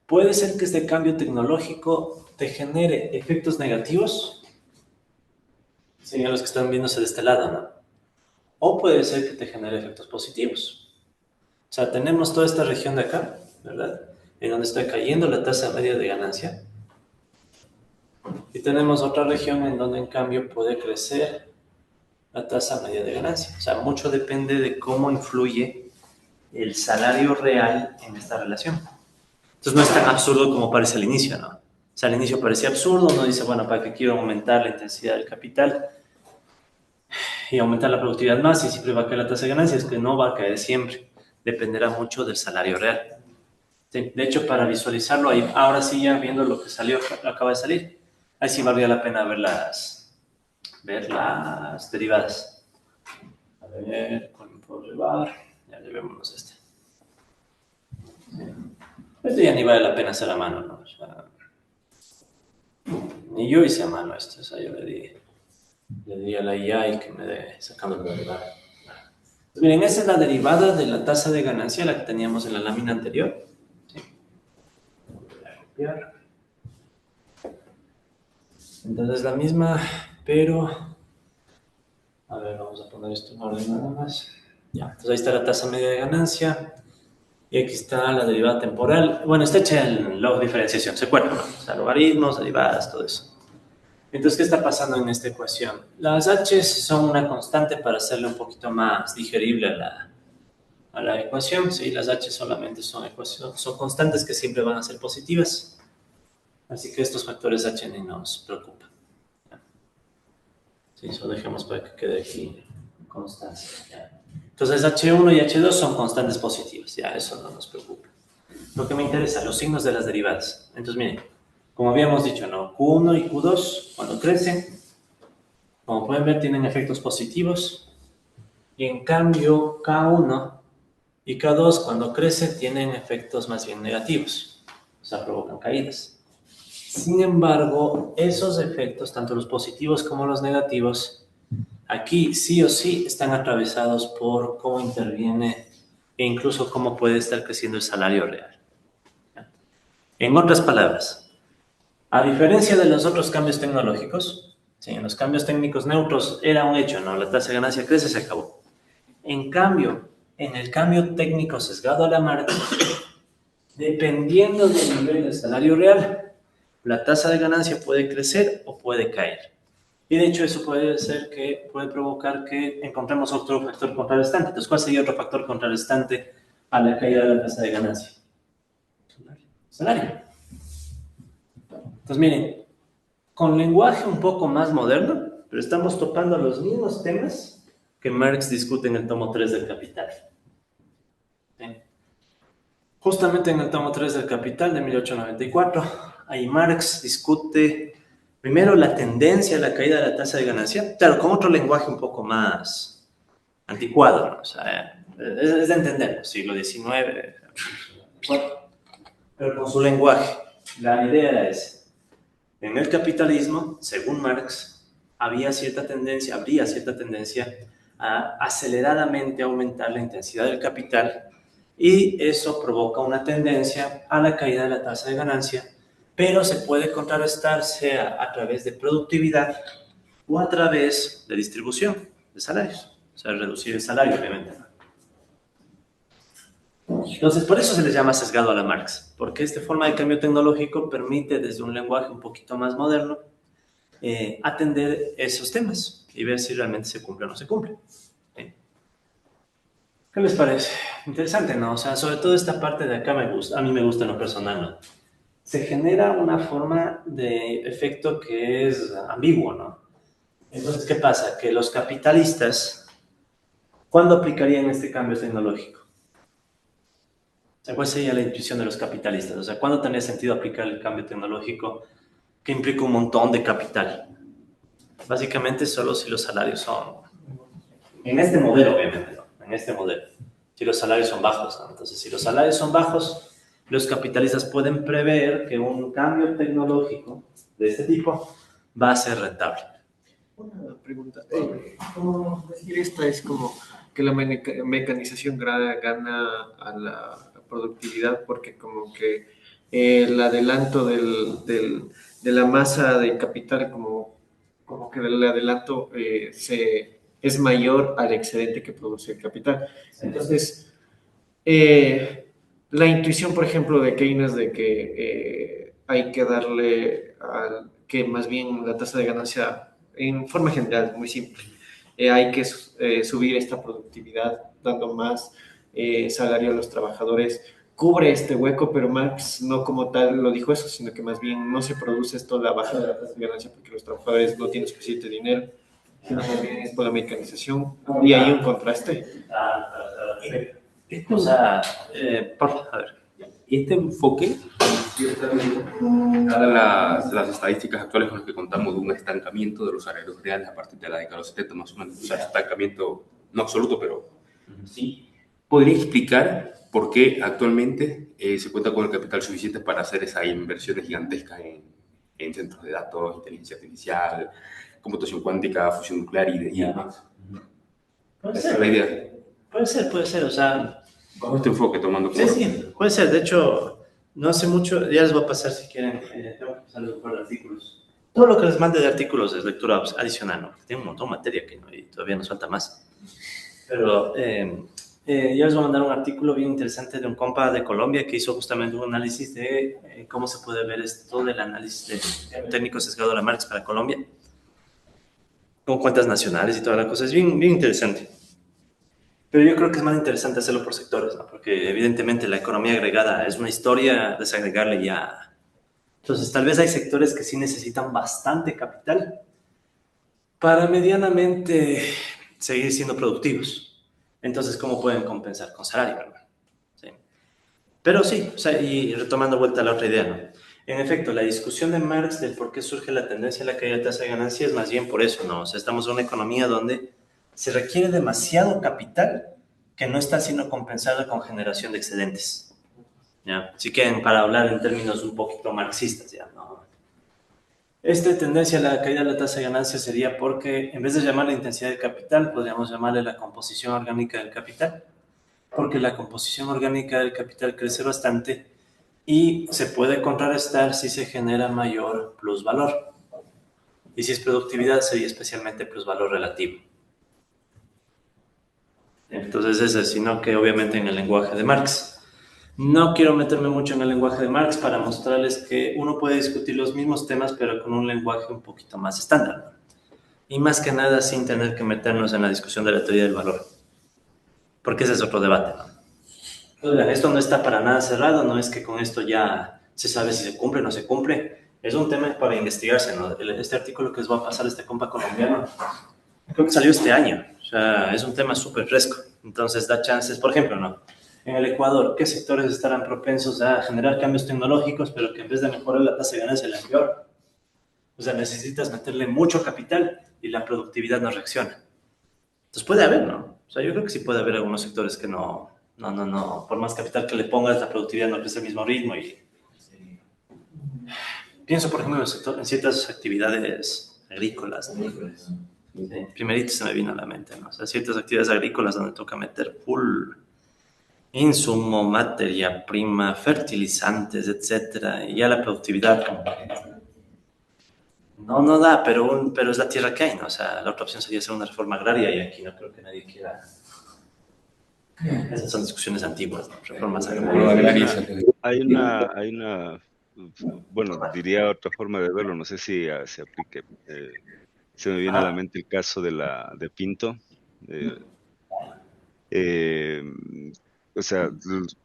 puede ser que este cambio tecnológico te genere efectos negativos, serían los que están viéndose de este lado, ¿no? O puede ser que te genere efectos positivos. O sea, tenemos toda esta región de acá, ¿verdad? En donde está cayendo la tasa media de ganancia. Y tenemos otra región en donde, en cambio, puede crecer la tasa media de ganancia. O sea, mucho depende de cómo influye el salario real en esta relación. Entonces, no es tan absurdo como parece al inicio, ¿no? O sea, al inicio parecía absurdo. Uno dice, bueno, ¿para qué quiero aumentar la intensidad del capital y aumentar la productividad más y siempre va a caer la tasa de ganancia? Es que no va a caer siempre. Dependerá mucho del salario real. Sí, de hecho, para visualizarlo, ahí, ahora sí ya viendo lo que salió, acaba de salir, ahí sí valdría la pena ver las derivadas. A ver, ¿cuál me puedo llevar? Ya llevémonos este. Este ya ni vale la pena hacer a mano, ¿no? O sea, ni yo hice a mano esto, o sea, yo le di Le diría a la IA y que me dé sacando la derivada. Miren, esa es la derivada de la tasa de ganancia, la que teníamos en la lámina anterior. ¿Sí? Voy a copiar. Entonces la misma, pero... A ver, vamos a poner esto en orden nada más. Ya, entonces ahí está la tasa media de ganancia. Y aquí está la derivada temporal. Bueno, está hecha en log diferenciación, ¿se acuerdan? O sea, logaritmos, derivadas, todo eso. Entonces, ¿qué está pasando en esta ecuación? Las h son una constante para hacerle un poquito más digerible a la ecuación. Sí, las h solamente son constantes que siempre van a ser positivas. Así que estos factores h ni nos preocupan. Sí, eso dejemos para que quede aquí constancia. Entonces, h1 y h2 son constantes positivas. Ya, eso no nos preocupa. Lo que me interesa, los signos de las derivadas. Entonces, miren, como habíamos dicho, ¿no? Q1 y Q2, cuando crecen, como pueden ver, tienen efectos positivos. Y en cambio, K1 y K2, cuando crecen, tienen efectos más bien negativos. O sea, provocan caídas. Sin embargo, esos efectos, tanto los positivos como los negativos, aquí sí o sí están atravesados por cómo interviene e incluso cómo puede estar creciendo el salario real. En otras palabras, a diferencia de los otros cambios tecnológicos, ¿sí? En los cambios técnicos neutros era un hecho, ¿no? La tasa de ganancia crece, se acabó. En cambio, en el cambio técnico sesgado a la marca, dependiendo del nivel del salario real, la tasa de ganancia puede crecer o puede caer. Y de hecho eso puede ser que puede provocar que encontremos otro factor contrarrestante. Entonces, ¿cuál sería otro factor contrarrestante a la caída de la tasa de ganancia? Salario. Entonces, miren, con lenguaje un poco más moderno, pero estamos topando los mismos temas que Marx discute en el tomo 3 del Capital. ¿Sí? Justamente en el tomo 3 del Capital de 1894, ahí Marx discute primero la tendencia a la caída de la tasa de ganancia, claro, con otro lenguaje un poco más anticuado, ¿no? O sea, es de entender, siglo XIX, pero con su lenguaje. La idea es, en el capitalismo, según Marx, habría cierta tendencia a aceleradamente aumentar la intensidad del capital y eso provoca una tendencia a la caída de la tasa de ganancia, pero se puede contrarrestar sea a través de productividad o a través de distribución de salarios, o sea, reducir el salario, obviamente. Entonces, por eso se les llama sesgado a la Marx, porque esta forma de cambio tecnológico permite, desde un lenguaje un poquito más moderno, atender esos temas y ver si realmente se cumple o no se cumple. ¿Sí? ¿Qué les parece? Interesante, ¿no? O sea, sobre todo esta parte de acá me gusta, a mí me gusta en lo personal, ¿no? Se genera una forma de efecto que es ambiguo, ¿no? Entonces, ¿qué pasa? Que los capitalistas, ¿cuándo aplicarían este cambio tecnológico? O sea, ¿cuál sería la intuición de los capitalistas? O sea, ¿cuándo tendría sentido aplicar el cambio tecnológico que implica un montón de capital? Básicamente solo si los salarios son, en este modelo obviamente, ¿no? En este modelo, si los salarios son bajos, ¿no? Entonces, si los salarios son bajos, los capitalistas pueden prever que un cambio tecnológico de este tipo va a ser rentable. Una pregunta, ¿cómo decir esta? Es como que la mecanización gana a la productividad porque como que el adelanto de la masa de capital como que el adelanto es mayor al excedente que produce el capital. Entonces, la intuición, por ejemplo, de Keynes de que hay que darle que más bien la tasa de ganancia, en forma general, muy simple, hay que subir esta productividad dando más salario a los trabajadores, cubre este hueco, pero Marx no como tal lo dijo eso, sino que más bien no se produce esto, la baja de la tasa de ganancia, porque los trabajadores no tienen suficiente dinero, sino más bien es por la mecanización, y hay un contraste. O sea, a ver. Este enfoque, dadas las estadísticas actuales con las que contamos de un estancamiento de los salarios reales a partir de la década de los 70 más o menos, o sea, estancamiento no absoluto, pero sí, ¿podría explicar por qué actualmente se cuenta con el capital suficiente para hacer esas inversiones gigantescas en centros de datos, inteligencia artificial, computación cuántica, fusión nuclear y demás. Esa es la idea. Puede ser, o sea... Bajo este enfoque, tomando... Sí, puede ser. De hecho, no hace mucho, ya les voy a pasar si quieren, tengo que pasarles un par de artículos. Todo lo que les mande de artículos es lectura adicional, ¿no? Tiene un montón de materia aquí, ¿no? Y todavía nos falta más. Pero ya les voy a mandar un artículo bien interesante de un compa de Colombia que hizo justamente un análisis de cómo se puede ver esto del análisis de técnico sesgado de la Marx para Colombia, con cuentas nacionales y toda la cosa. Es bien interesante. Pero yo creo que es más interesante hacerlo por sectores, ¿no? Porque evidentemente la economía agregada es una historia, desagregarle ya. Entonces, tal vez hay sectores que sí necesitan bastante capital para medianamente seguir siendo productivos. Entonces, ¿cómo pueden compensar? Con salario, ¿verdad? Sí. Pero sí, o sea, y retomando vuelta a la otra idea, ¿no? En efecto, la discusión de Marx del por qué surge la tendencia a la caída de tasa de ganancia es más bien por eso, ¿no? O sea, estamos en una economía donde se requiere demasiado capital que no está siendo compensado con generación de excedentes. ¿Ya? Si quieren, para hablar en términos un poquito marxistas, ¿ya? ¿No? Esta tendencia a la caída de la tasa de ganancia sería porque, en vez de llamarle intensidad de capital, podríamos llamarle la composición orgánica del capital, porque la composición orgánica del capital crece bastante y se puede contrarrestar si se genera mayor plusvalor. Y si es productividad, sería especialmente plusvalor relativo. Entonces ese, sino que obviamente en el lenguaje de Marx. No quiero meterme mucho en el lenguaje de Marx para mostrarles que uno puede discutir los mismos temas, pero con un lenguaje un poquito más estándar, ¿no? Y más que nada sin tener que meternos en la discusión de la teoría del valor, porque ese es otro debate, ¿no? Entonces, esto no está para nada cerrado, no es que con esto ya se sabe si se cumple o no se cumple, es un tema para investigarse, ¿no? Este artículo que les voy a pasar a este compa colombiano, creo que salió este año, o sea, es un tema súper fresco, entonces da chances, por ejemplo, ¿no? En el Ecuador, ¿qué sectores estarán propensos a generar cambios tecnológicos, pero que en vez de mejorar la tasa de ganancia la empeora? O sea, necesitas meterle mucho capital y la productividad no reacciona. Entonces puede haber, ¿no? O sea, yo creo que sí puede haber algunos sectores que no. Por más capital que le pongas, la productividad no crece al mismo ritmo. Y pienso, por ejemplo, en ciertas actividades agrícolas, ¿no? Sí, primerito se me vino a la mente, ¿no? O sea, ciertas actividades agrícolas donde toca meter full insumo, materia prima, fertilizantes, etcétera, y ya la productividad como no da, pero es la tierra que hay, ¿no? O sea, la otra opción sería hacer una reforma agraria y aquí no creo que nadie quiera. Esas son discusiones antiguas, ¿no? Reformas agrarias. Hay una, bueno, diría otra forma de verlo, no sé si se aplique. Se me viene a la mente el caso de Pinto. O sea,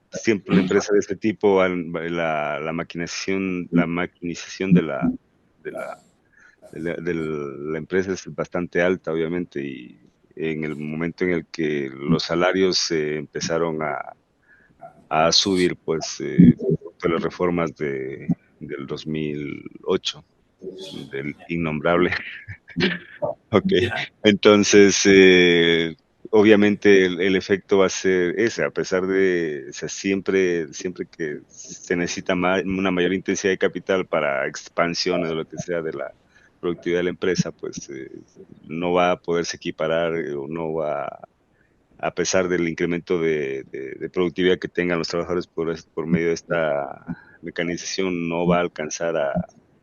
siempre una empresa de este tipo, la maquinización de la empresa es bastante alta, obviamente, y en el momento en el que los salarios empezaron a subir, pues, por las reformas del 2008, del innombrable. Ok, entonces, obviamente el efecto va a ser ese, a pesar de, o sea, siempre que se necesita una mayor intensidad de capital para expansiones o lo que sea de la productividad de la empresa, pues no va a poderse equiparar o no va, a pesar del incremento de productividad que tengan los trabajadores por medio de esta mecanización, no va a alcanzar a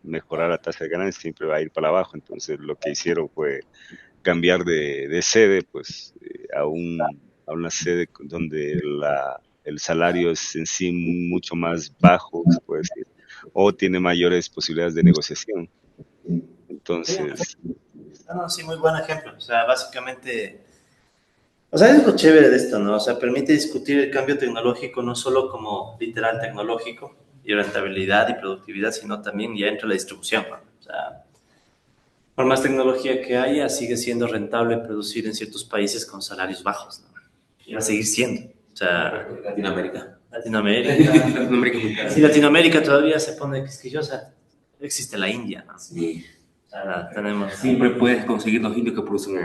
mejorar la tasa de ganancia, siempre va a ir para abajo. Entonces lo que hicieron fue cambiar de sede, pues a una sede donde el salario es en sí mucho más bajo, se puede decir, o tiene mayores posibilidades de negociación. Entonces... Sí, muy buen ejemplo. O sea, básicamente... O sea, es lo chévere de esto, ¿no? O sea, permite discutir el cambio tecnológico no solo como literal tecnológico y rentabilidad y productividad, sino también ya entre la distribución, ¿no? O sea, por más tecnología que haya, sigue siendo rentable producir en ciertos países con salarios bajos, ¿no? Y va a seguir siendo. O sea, Latinoamérica. Si Latinoamérica todavía se pone quisquillosa, existe la India, ¿no? Sí. O sea, tenemos... Siempre puedes conseguir los indios que producen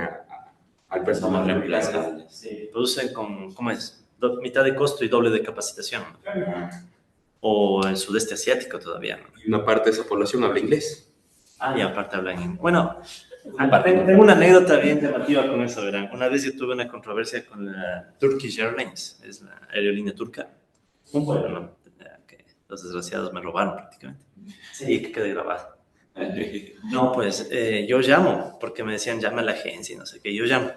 al precio más reemplazable. Sí, producen con, ¿cómo es? Mitad de costo y doble de capacitación. o el sudeste asiático todavía, ¿no? Y una parte de esa población habla inglés. Y aparte hablan inglés. Bueno, tengo una anécdota bien llamativa con eso, verán. Una vez yo tuve una controversia con la Turkish Airlines, es la aerolínea turca. Un vuelo, ¿no? Que los desgraciados me robaron prácticamente. Sí, que quede grabado. No, pues yo llamo, porque me decían llama a la agencia y no sé qué, yo llamo.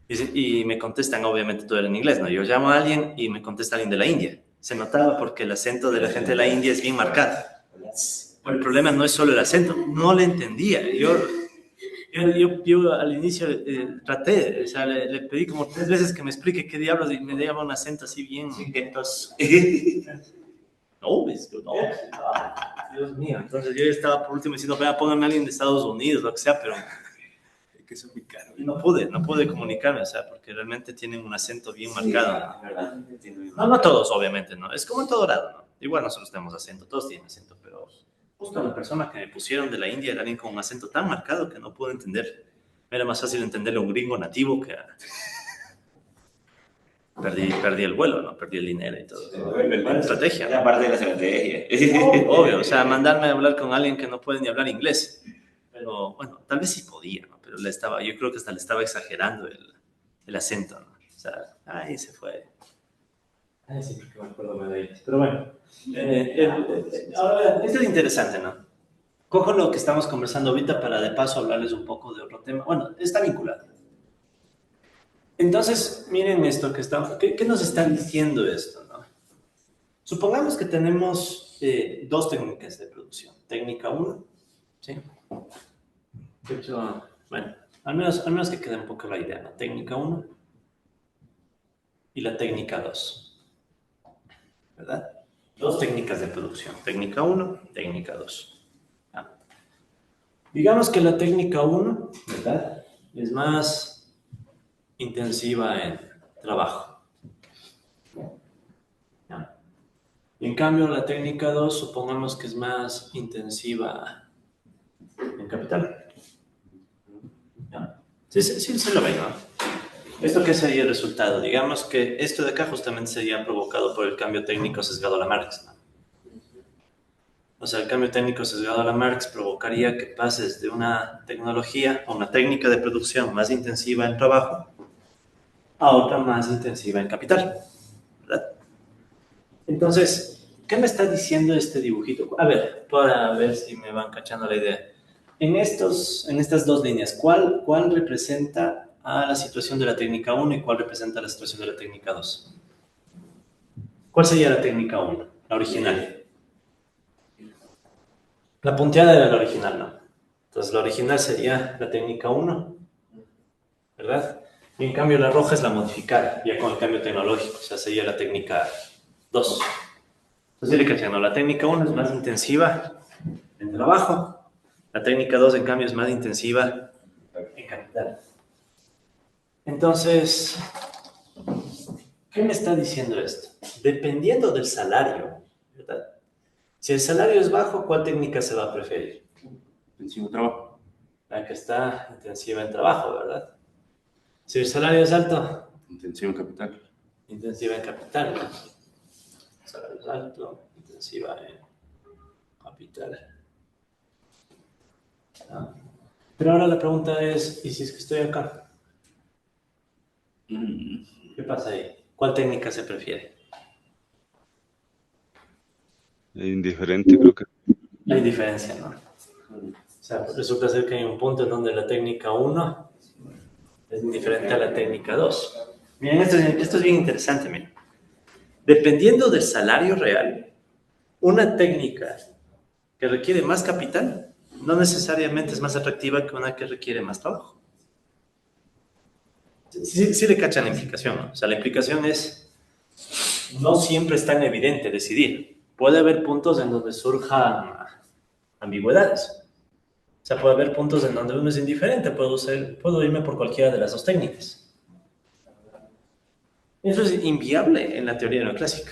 Y me contestan, obviamente todo era en inglés, ¿no? Yo llamo a alguien y me contesta alguien de la India. Se notaba porque el acento de la gente de la India es bien marcado. Pero el problema no es solo el acento, no le entendía. Yo al inicio traté, o sea, le pedí como 3 veces que me explique qué diablos y me daba un acento así bien. No, Dios mío. Entonces yo estaba por último diciendo, vea, pónganme a alguien de Estados Unidos, lo que sea, pero Que eso es muy caro. no pude comunicarme, o sea, porque realmente tienen un acento bien marcado. ¿No? No todos, obviamente, ¿no? Es como en todo lado, ¿no? Igual nosotros tenemos acento, todos tienen acento, pero justo la persona que me pusieron de la India era alguien con un acento tan marcado que no pude entender. Era más fácil entenderle a un gringo nativo que a... Perdí el vuelo, ¿no? Perdí el dinero y todo. La estrategia, ¿no? La parte de la estrategia. Obvio, o sea, mandarme a hablar con alguien que no puede ni hablar inglés. Pero, bueno, tal vez sí podía, ¿no? Pero yo creo que hasta le estaba exagerando el acento, ¿no? O sea, ahí se fue. Ay, sí, porque me acuerdo de ellos. Pero bueno, ahora, esto es interesante, ¿no? Cojo lo que estamos conversando ahorita para de paso hablarles un poco de otro tema. Bueno, está vinculado. Entonces, miren esto que está, ¿qué nos está diciendo esto, no? Supongamos que tenemos 2 técnicas de producción. Técnica 1, ¿sí? De hecho, bueno, al menos que quede un poco la idea, ¿no? Técnica 1 y la técnica 2, ¿verdad? 2 técnicas de producción. Técnica 1, técnica 2. ¿Ya? Digamos que la técnica 1, ¿verdad? Es más intensiva en trabajo. ¿Ya? Y en cambio la técnica 2 supongamos que es más intensiva en capital. ¿Ya? Sí, se lo ven, ¿no? ¿Esto qué sería el resultado? Digamos que esto de acá justamente sería provocado por el cambio técnico sesgado a la Marx, ¿no? O sea, el cambio técnico sesgado a la Marx provocaría que pases de una tecnología o una técnica de producción más intensiva en trabajo a otra más intensiva en capital, ¿verdad? Entonces, ¿qué me está diciendo este dibujito? A ver, para ver si me van cachando la idea. En estas 2 líneas, ¿cuál representa a la situación de la técnica 1 y cuál representa la situación de la técnica 2? ¿Cuál sería la técnica 1? La original. La punteada era la original, ¿no? Entonces, la original sería la técnica 1, ¿verdad? Y en cambio la roja es la modificada, ya con el cambio tecnológico, o sea, sería la técnica 2. Entonces, la técnica 1 es más intensiva en trabajo, la técnica 2 en cambio es más intensiva en capital. Entonces, ¿qué me está diciendo esto? Dependiendo del salario, ¿verdad? Si el salario es bajo, ¿cuál técnica se va a preferir? Intensivo en trabajo. La que está intensiva en trabajo, ¿verdad? Si el salario es alto, Intensivo en capital. intensiva en capital, ¿no? Salario es alto, intensiva en capital. ¿No? Pero ahora la pregunta es, ¿y si es que estoy acá? ¿Qué pasa ahí? ¿Cuál técnica se prefiere? Indiferente, creo que. Hay diferencia, ¿no? O sea, resulta ser que hay un punto en donde la técnica 1 es indiferente a la técnica 2. Miren, esto es bien interesante, miren. Dependiendo del salario real, una técnica que requiere más capital no necesariamente es más atractiva que una que requiere más trabajo. Sí le cachan la implicación, ¿no? O sea, la implicación es, no siempre es tan evidente decidir. Puede haber puntos en donde surjan ambigüedades. O sea, puede haber puntos en donde uno es indiferente, puedo irme por cualquiera de las 2 técnicas. Eso es inviable en la teoría neoclásica.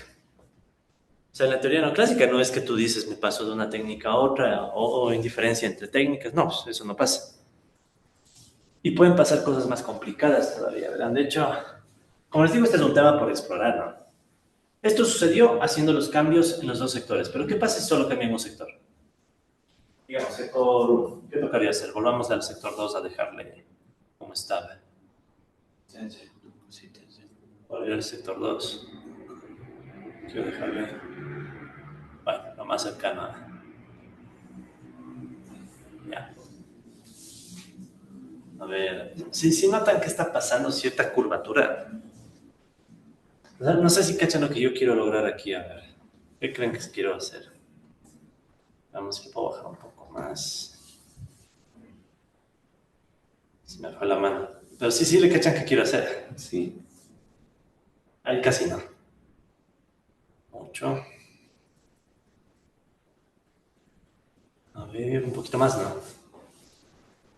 O sea, en la teoría neoclásica no es que tú dices me paso de una técnica a otra o indiferencia entre técnicas. No, pues eso no pasa. Y pueden pasar cosas más complicadas todavía, ¿verdad? De hecho, como les digo, este es un tema por explorar, ¿no? Esto sucedió haciendo los cambios en los dos sectores. Pero ¿qué pasa si solo cambia en un sector? Digamos, sector, ¿qué tocaría hacer? Volvamos al sector 2 a dejarle como estaba. Volver al sector 2. Quiero dejarle, bueno, lo más cercano a... Ya. A ver, si notan que está pasando cierta curvatura. No sé si cachan lo que yo quiero lograr aquí. A ver, ¿qué creen que quiero hacer? Vamos a bajar un poco más. Se me fue la mano. Pero sí le cachan que quiero hacer. Sí. Ahí casi no. Mucho. A ver, un poquito más, ¿no?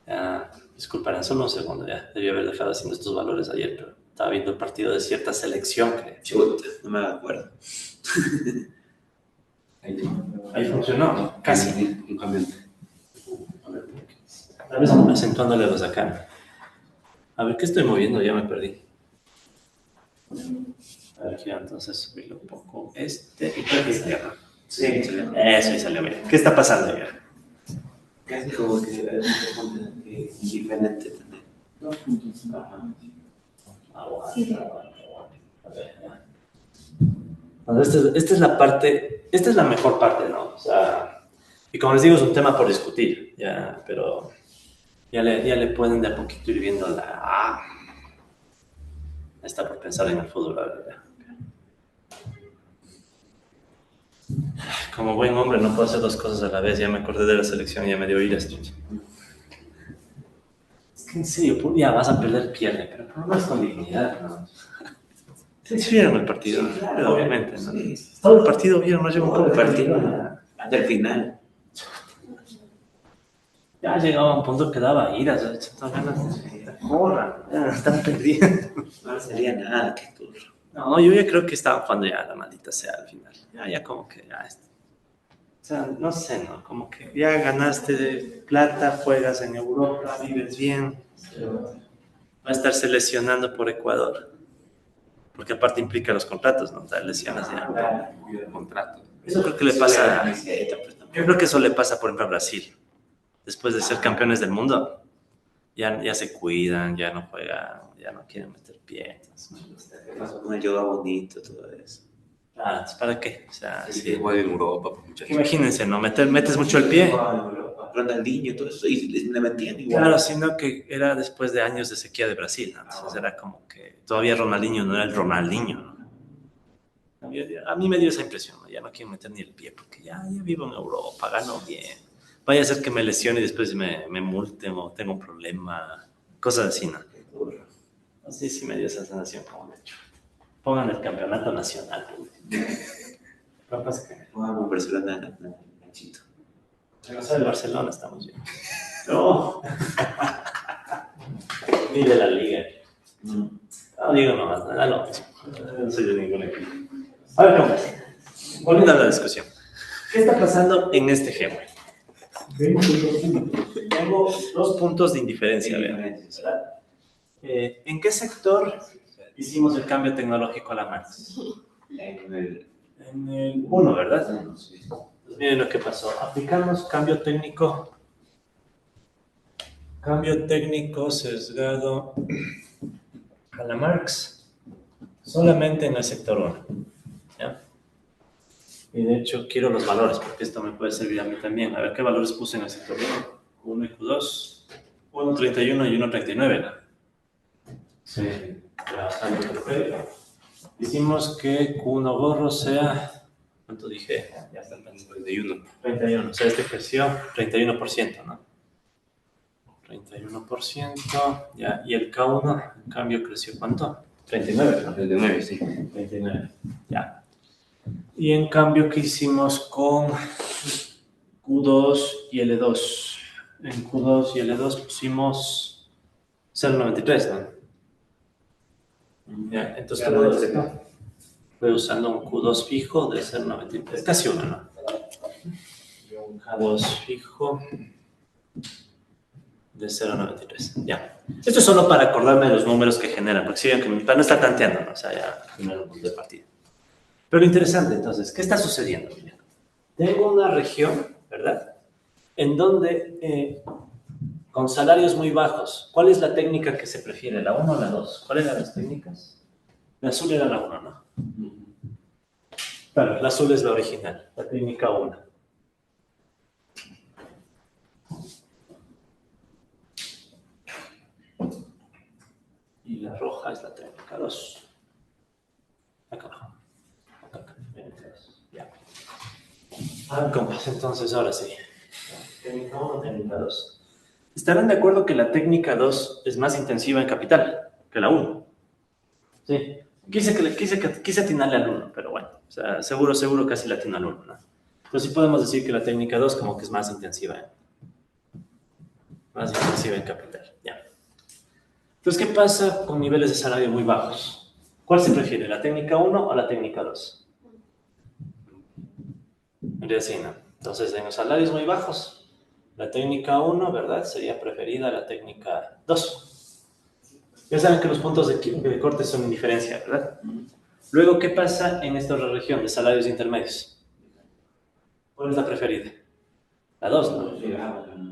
Ya, disculparán, solo un segundo, ya. Debí haber dejado haciendo estos valores ayer, pero estaba viendo el partido de cierta selección, creo. Chuta, no me acuerdo. Ahí funcionó, casi. Un cambio. Tal vez acentuándole los acá. A ver, ¿qué estoy moviendo? Ya me perdí. A ver, quiero entonces subirlo un poco. Y creo que izquierda. Sí, excelente. Eso, ahí salió bien. ¿Qué está pasando ya? Casi como que diferente también. Ajá. A ver, ya. Entonces, esta es la parte, esta es la mejor parte, ¿no? O sea, y como les digo, es un tema por discutir, ya, pero ya le pueden de a poquito ir viendo está por pensar en el fútbol, la verdad. Como buen hombre no puedo hacer dos cosas a la vez, ya me acordé de la selección y ya me dio ira esto. Es que en serio, ya vas a perder, pierde, pero por lo menos con dignidad, ¿no? Sí, vieron el partido, Sí, claro, obviamente, ¿no? sí. Todo el partido vieron, no llegó un Todo el poco partido, hasta el final. Ya llegaba a un punto que daba ira, todas ganas de corra, ya están perdiendo. No sería nada, que tú. No, yo ya creo que estaban jugando ya la maldita sea al final. Ya como que ya. O sea, no sé, ¿no? Como que ya ganaste de plata, juegas en Europa, vives bien. Va a estarse lesionando por Ecuador. Porque aparte implica los contratos, ¿no? O sea, lesiones ya. Contrato. Eso creo que le pasa. Yo creo que eso le pasa, por ejemplo, a Brasil. Después de ser campeones del mundo, ya se cuidan, ya no juegan, ya no quieren meter pie. Con el yoga bonito, todo eso. Ah, ¿para qué? O sea, Sí, juega en Europa, pues, muchachos. imagínense, ¿no? Metes mucho el pie. Ronaldinho, todo eso, y le metían igual. Claro, sino que era después de años de sequía de Brasil, ¿no? Entonces era como que todavía Ronaldinho no era el Ronaldinho, ¿no? A mí me dio esa impresión, ¿no? Ya no quiero meter ni el pie porque ya vivo en Europa, gano bien. Vaya a ser que me lesione y después me multen o tengo un problema, cosas así, ¿no? Sí me dio esa sensación como de hecho. Pongan el campeonato nacional. Lo que pasa es que Jugamos Barcelona en el ganchito. no sé, el Barcelona estamos bien. No. Ni de la liga. No digo nomás, nada lo mismo. No soy de ningún equipo. A ver, ¿cómo es? Volviendo a la discusión. ¿Qué está pasando en este ejemplo? Tengo dos puntos de indiferencia. Vean. ¿En qué sector hicimos el cambio tecnológico a la Marx? En el En el 1, ¿verdad? Pues miren lo que pasó. Aplicamos cambio técnico sesgado a la Marx solamente en el sector 1. ¿Ya? Y de hecho quiero los valores porque esto me puede servir a mí también. A ver qué valores puse en el sector 1. 1 y Q2, 1.31 y 1.39, ¿no? Sí, ya bastante perfecto. Hicimos que Q1 gorro sea, ¿cuánto dije? Ya está, 31. 31, o sea, este creció 31%, ¿no? 31%, ya, y el K1, en cambio, creció ¿cuánto? 39, ¿no? 39, sí. 29, ya. Y en cambio, ¿qué hicimos con Q2 y L2? En Q2 y L2 pusimos 0.93, ¿no? Ya, entonces estoy usando un Q2 fijo de 0.93, casi uno, ¿no? Un K2 fijo de 0.93, ya. Esto es solo para acordarme de los números que generan, porque si ven que para no estar tanteando, ¿no? O sea, ya primero un punto de partida. Pero interesante, entonces, ¿qué está sucediendo? Mira, tengo una región, ¿verdad? En donde, con salarios muy bajos, ¿cuál es la técnica que se prefiere? ¿La 1 o la 2? ¿Cuáles eran las técnicas? La azul era la 1, ¿no? Claro, la azul es la original, la técnica 1. Y la roja es la técnica 2. Acá abajo. Acá. Ya. Entonces, ahora sí. Técnica 1, técnica 2. ¿Estarán de acuerdo que la técnica 2 es más intensiva en capital que la 1? Sí. Quise atinarle al 1, pero bueno. O sea, seguro casi le atino al 1, ¿no? Pero sí podemos decir que la técnica 2 como que es más intensiva en capital. Ya. Entonces, ¿qué pasa con niveles de salario muy bajos? ¿Cuál se prefiere, la técnica 1 o la técnica 2? En realidad sí, ¿no? Entonces, en los salarios muy bajos, la técnica 1, ¿verdad? Sería preferida a la técnica 2. Ya saben que los puntos de corte son indiferencia, ¿verdad? Luego, ¿qué pasa en esta otra región de salarios intermedios? ¿Cuál es la preferida? La 2, ¿no?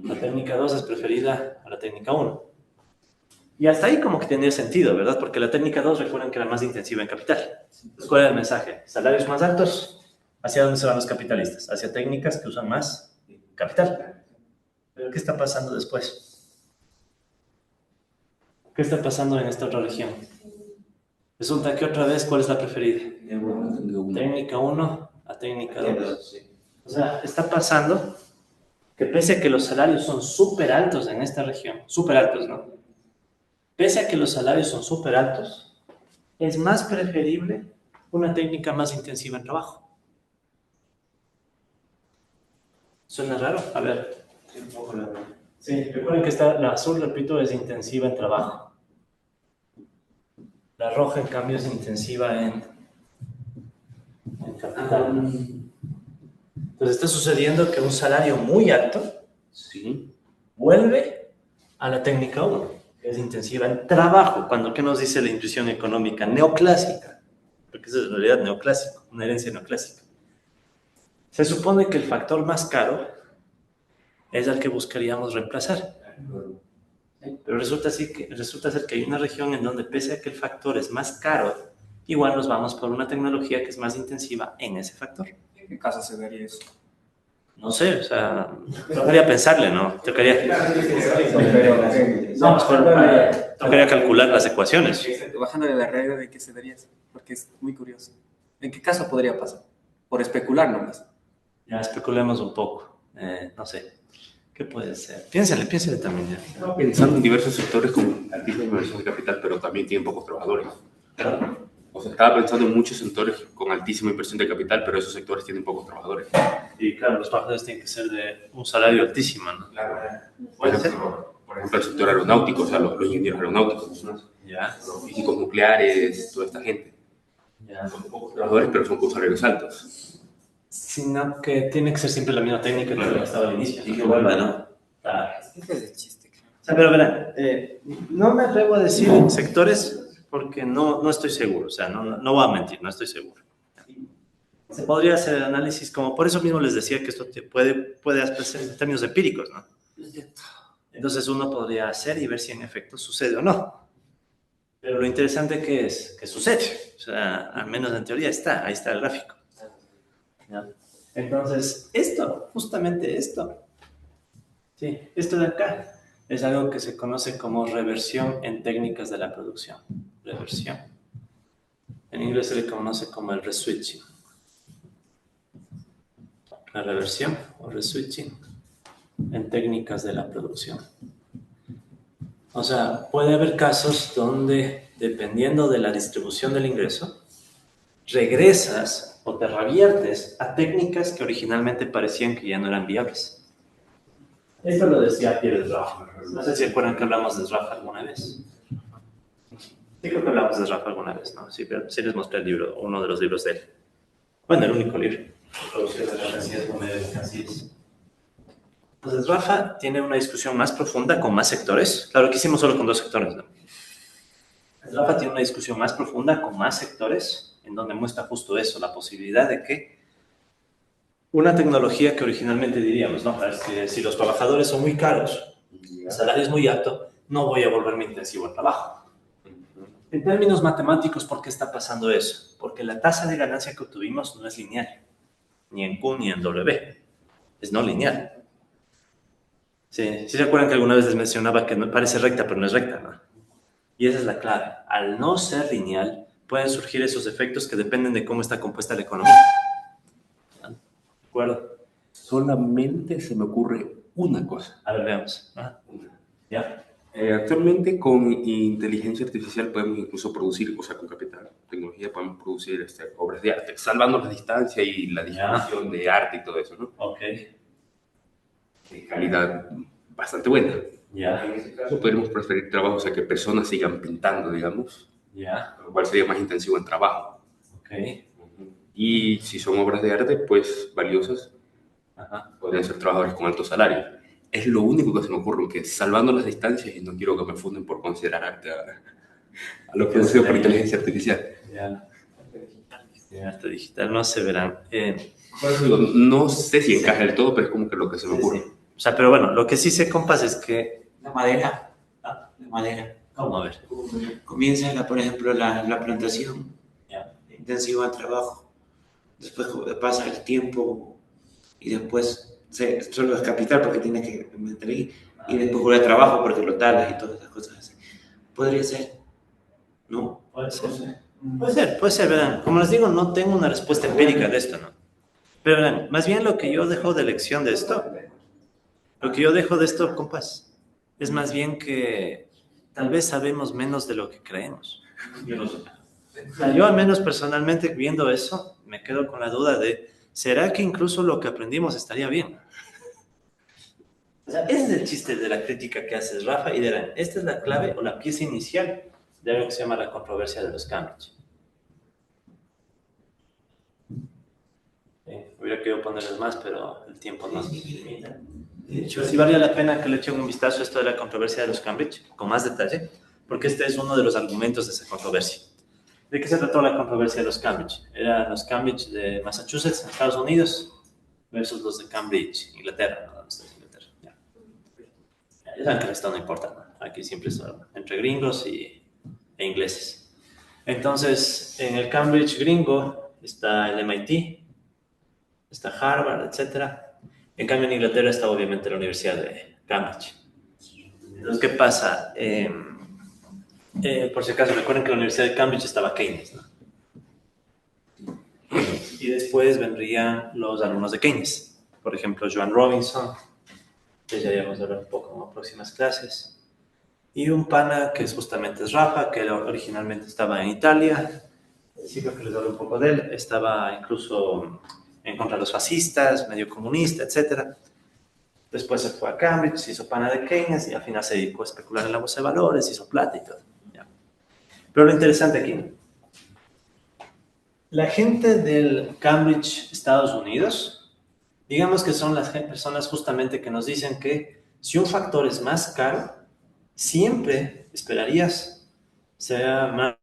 La técnica 2 es preferida a la técnica 1. Y hasta ahí como que tendría sentido, ¿verdad? Porque la técnica 2, recuerden que era más intensiva en capital. Entonces, ¿cuál era el mensaje? Salarios más altos, ¿hacia dónde se van los capitalistas? Hacia técnicas que usan más capital. Pero ¿qué está pasando después? ¿Qué está pasando en esta otra región? Resulta que otra vez, ¿cuál es la preferida? Técnica 1 a técnica 2. O sea, está pasando que pese a que los salarios son súper altos en esta región, súper altos, ¿no? Pese a que los salarios son súper altos, es más preferible una técnica más intensiva en trabajo. ¿Suena raro? A ver. Sí, recuerden que la azul, repito, es intensiva en trabajo. La roja, en cambio, es intensiva en capital. Entonces está sucediendo que un salario muy alto, sí, vuelve a la técnica 1, que es intensiva en trabajo. ¿Qué nos dice la intuición económica? Neoclásica, porque eso es en realidad neoclásico, una herencia neoclásica. Se supone que el factor más caro es el que buscaríamos reemplazar. Pero resulta ser que hay una región en donde, pese a que el factor es más caro, igual nos vamos por una tecnología que es más intensiva en ese factor. ¿En qué caso se daría eso? No sé, o sea, tocaría pensarle, ¿no? Tocaría calcular las ecuaciones. Bajándole la regla de qué se daría eso, porque es muy curioso. ¿En qué caso podría pasar? Por especular nomás. Ya especulemos un poco. No sé. ¿Qué puede ser? Piénsale también. Ya. Estaba pensando en diversos sectores con altísima inversión de capital, pero también tienen pocos trabajadores. O sea, estaba pensando en muchos sectores con altísima inversión de capital, pero esos sectores tienen pocos trabajadores. Y claro, los trabajadores tienen que ser de un salario altísimo, ¿no? Claro. Por ejemplo, el sector aeronáutico, o sea, los ingenieros aeronáuticos, ¿no? Ya. Los físicos nucleares, toda esta gente. Ya. Son pocos trabajadores, pero son con salarios altos. Sino que tiene que ser siempre la misma técnica que estaba al inicio. Y que vuelva, ¿no? Claro. Este es el chiste. O sea, pero verán, no me atrevo a decir sectores porque no estoy seguro, o sea, no voy a mentir, no estoy seguro. Se podría hacer el análisis, como por eso mismo les decía que esto puede hacer en términos empíricos, ¿no? Entonces uno podría hacer y ver si en efecto sucede o no. Pero lo interesante que es que sucede, o sea, al menos en teoría ahí está el gráfico. ¿Ya? Entonces, justamente esto, sí, esto de acá, es algo que se conoce como reversión en técnicas de la producción. Reversión. En inglés se le conoce como el reswitching. La reversión o reswitching en técnicas de la producción. O sea, puede haber casos donde, dependiendo de la distribución del ingreso, regresas o te reviertes a técnicas que originalmente parecían que ya no eran viables. Esto lo decía Pierre Sraffa. No sé si recuerdan que hablamos de Sraffa alguna vez. Sí, creo que hablamos de Sraffa alguna vez, ¿no? Sí les mostré el libro, uno de los libros de él. Bueno, el único libro. Entonces, Sraffa tiene una discusión más profunda con más sectores. Claro, que hicimos solo con 2 sectores, ¿no? Sraffa tiene una discusión más profunda con más sectores en donde muestra justo eso, la posibilidad de que una tecnología que originalmente diríamos, ¿no? Si los trabajadores son muy caros, el salario es muy alto, no voy a volverme intensivo al trabajo. En términos matemáticos, ¿por qué está pasando eso? Porque la tasa de ganancia que obtuvimos no es lineal, ni en Q ni en W, es no lineal. Sí, se acuerdan que alguna vez les mencionaba que no, parece recta, pero no es recta, ¿no? Y esa es la clave. Al no ser lineal, pueden surgir esos efectos que dependen de cómo está compuesta la economía. ¿De acuerdo? Solamente se me ocurre una cosa. A ver, veamos. ¿Ya? Actualmente con inteligencia artificial podemos incluso producir, o sea, con capital, tecnología podemos producir obras de arte, salvando la distancia y la distribución de arte y todo eso, ¿no? Ok. De calidad bastante buena. Ya. En ese caso podríamos preferir trabajos a que personas sigan pintando, digamos, Ya. lo cual sería más intensivo en trabajo. Ok. Y si son obras de arte, pues valiosas, podrían ser trabajadores con altos salarios. Es lo único que se me ocurre, que salvando las distancias, y no quiero que me funden por considerar arte a lo producido por inteligencia artificial. Ya. Arte digital, no se verán. Por eso digo, no sé si encaja del todo, pero es como que lo que se me ocurre. Sí. O sea, pero bueno, lo que sí sé, compas, es que... La madera. La madera. ¿Cómo? A ver. Comienza, por ejemplo, la plantación. Ya. Intensivo al trabajo. Después pasa el tiempo y después solo es capital porque tienes que meter ahí. Y después vuelve a trabajo porque lo talas y todas esas cosas así. Podría ser, ¿no? Puede ser. Puede ser, verán. Como les digo, no tengo una respuesta empírica de esto, ¿no? Pero verán, más bien lo que yo dejo de lección de esto, compas, es más bien que tal vez sabemos menos de lo que creemos. O sea, yo al menos personalmente viendo eso, me quedo con la duda de, ¿será que incluso lo que aprendimos estaría bien? O sea, ese es el chiste de la crítica que haces, Rafa, y dirán, esta es la clave o la pieza inicial de algo que se llama la controversia de los Cambridge. Hubiera querido ponerles más, pero el tiempo no. De hecho, sí valía la pena que le echen un vistazo a esto de la controversia de los Cambridge, con más detalle, porque este es uno de los argumentos de esa controversia. ¿De qué se trató la controversia de los Cambridge? Eran los Cambridge de Massachusetts, en Estados Unidos, versus los de Cambridge, Inglaterra, ¿no? Los de Inglaterra. Ya saben que el Estado no importa, ¿no? Aquí siempre son entre gringos e ingleses. Entonces, en el Cambridge gringo está el MIT, está Harvard, etcétera. En cambio, en Inglaterra está obviamente la Universidad de Cambridge. Entonces, ¿qué pasa? Por si acaso, recuerden que en la Universidad de Cambridge estaba Keynes, ¿no? Y después vendrían los alumnos de Keynes. Por ejemplo, Joan Robinson, que ya íbamos a hablar un poco en próximas clases. Y un pana que justamente es Rafa, que originalmente estaba en Italia. Sí, creo que les hablo un poco de él. Estaba incluso en contra de los fascistas, medio comunista, etc. Después se fue a Cambridge, se hizo pana de Keynes y al final se dedicó a especular en la bolsa de valores, hizo plata y todo. ¿Ya? Pero lo interesante aquí, la gente del Cambridge, Estados Unidos, digamos que son las personas justamente que nos dicen que si un factor es más caro, siempre esperarías sea más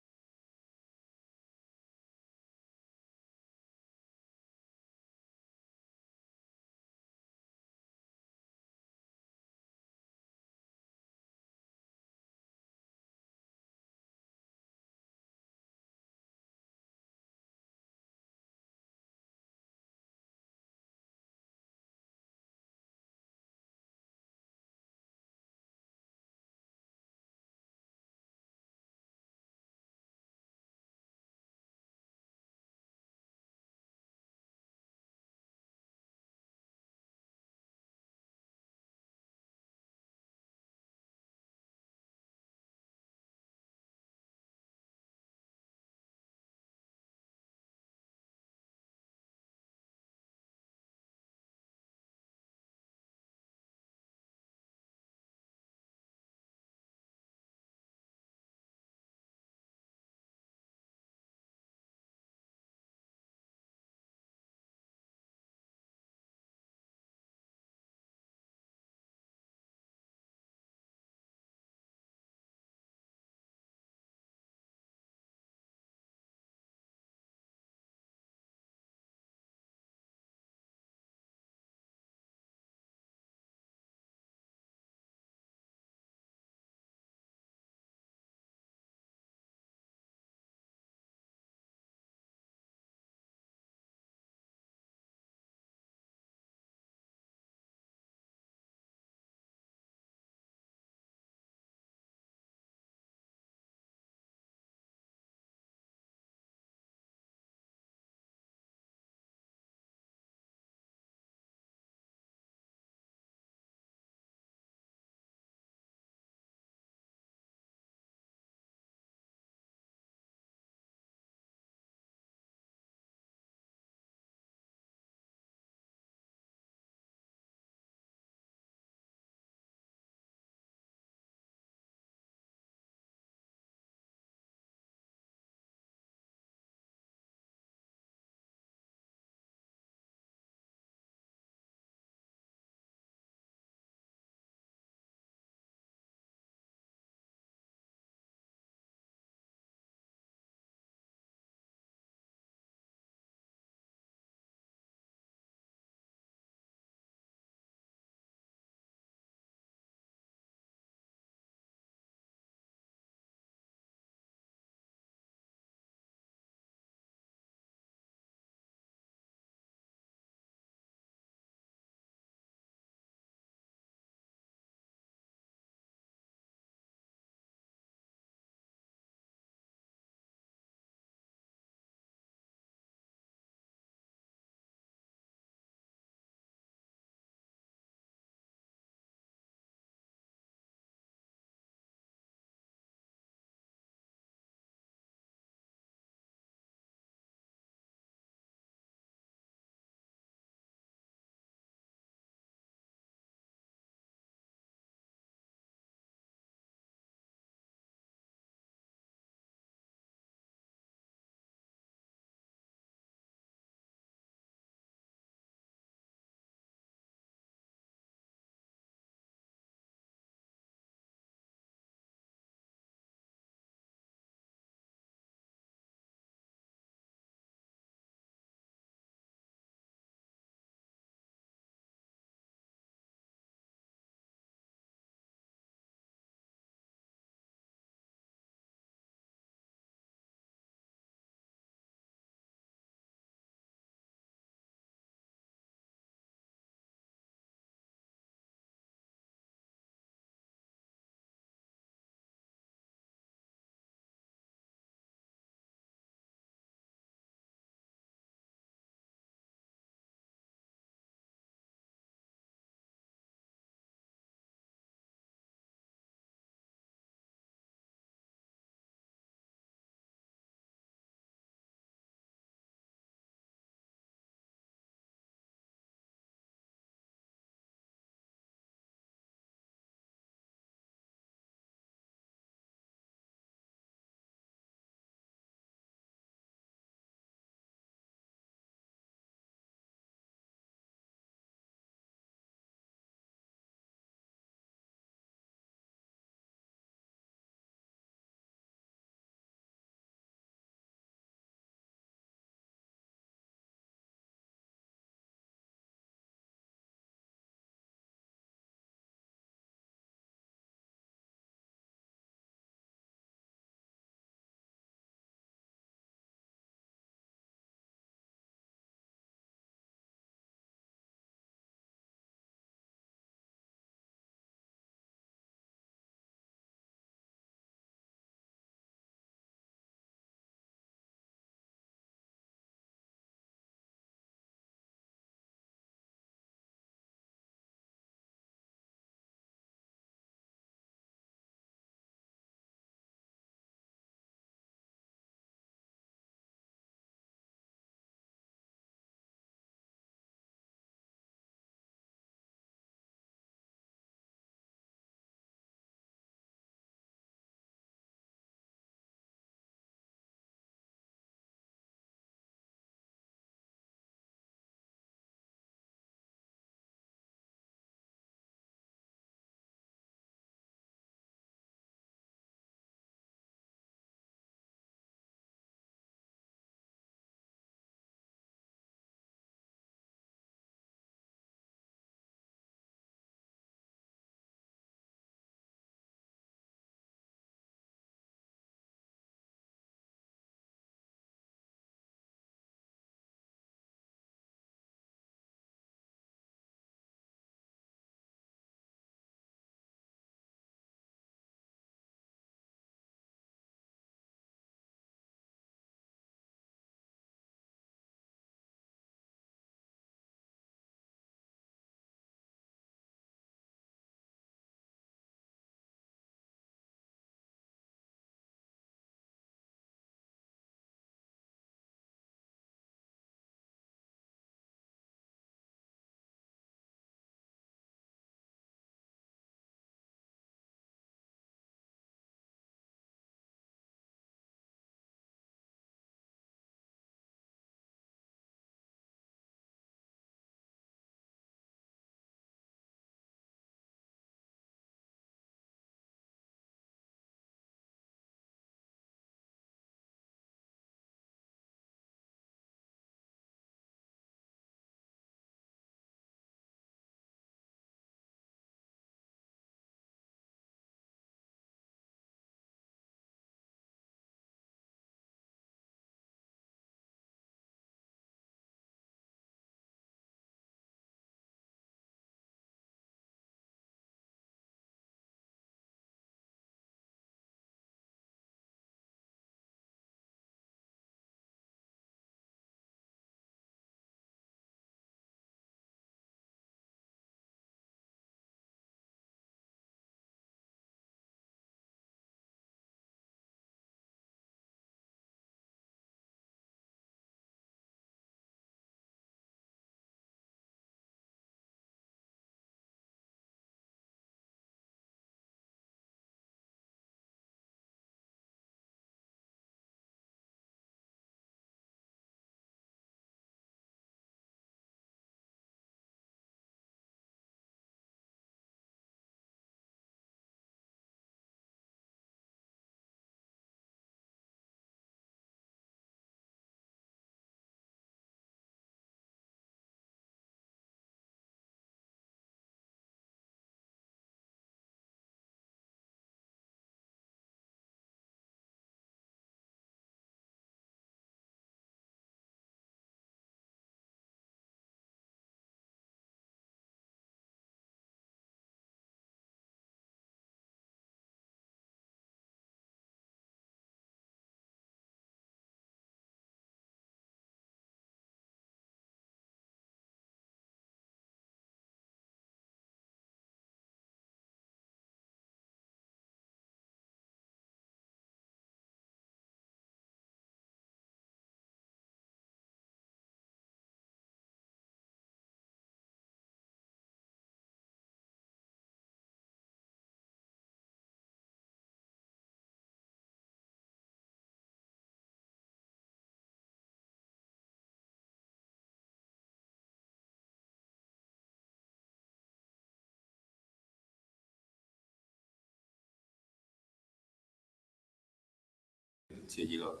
Sí, llegó.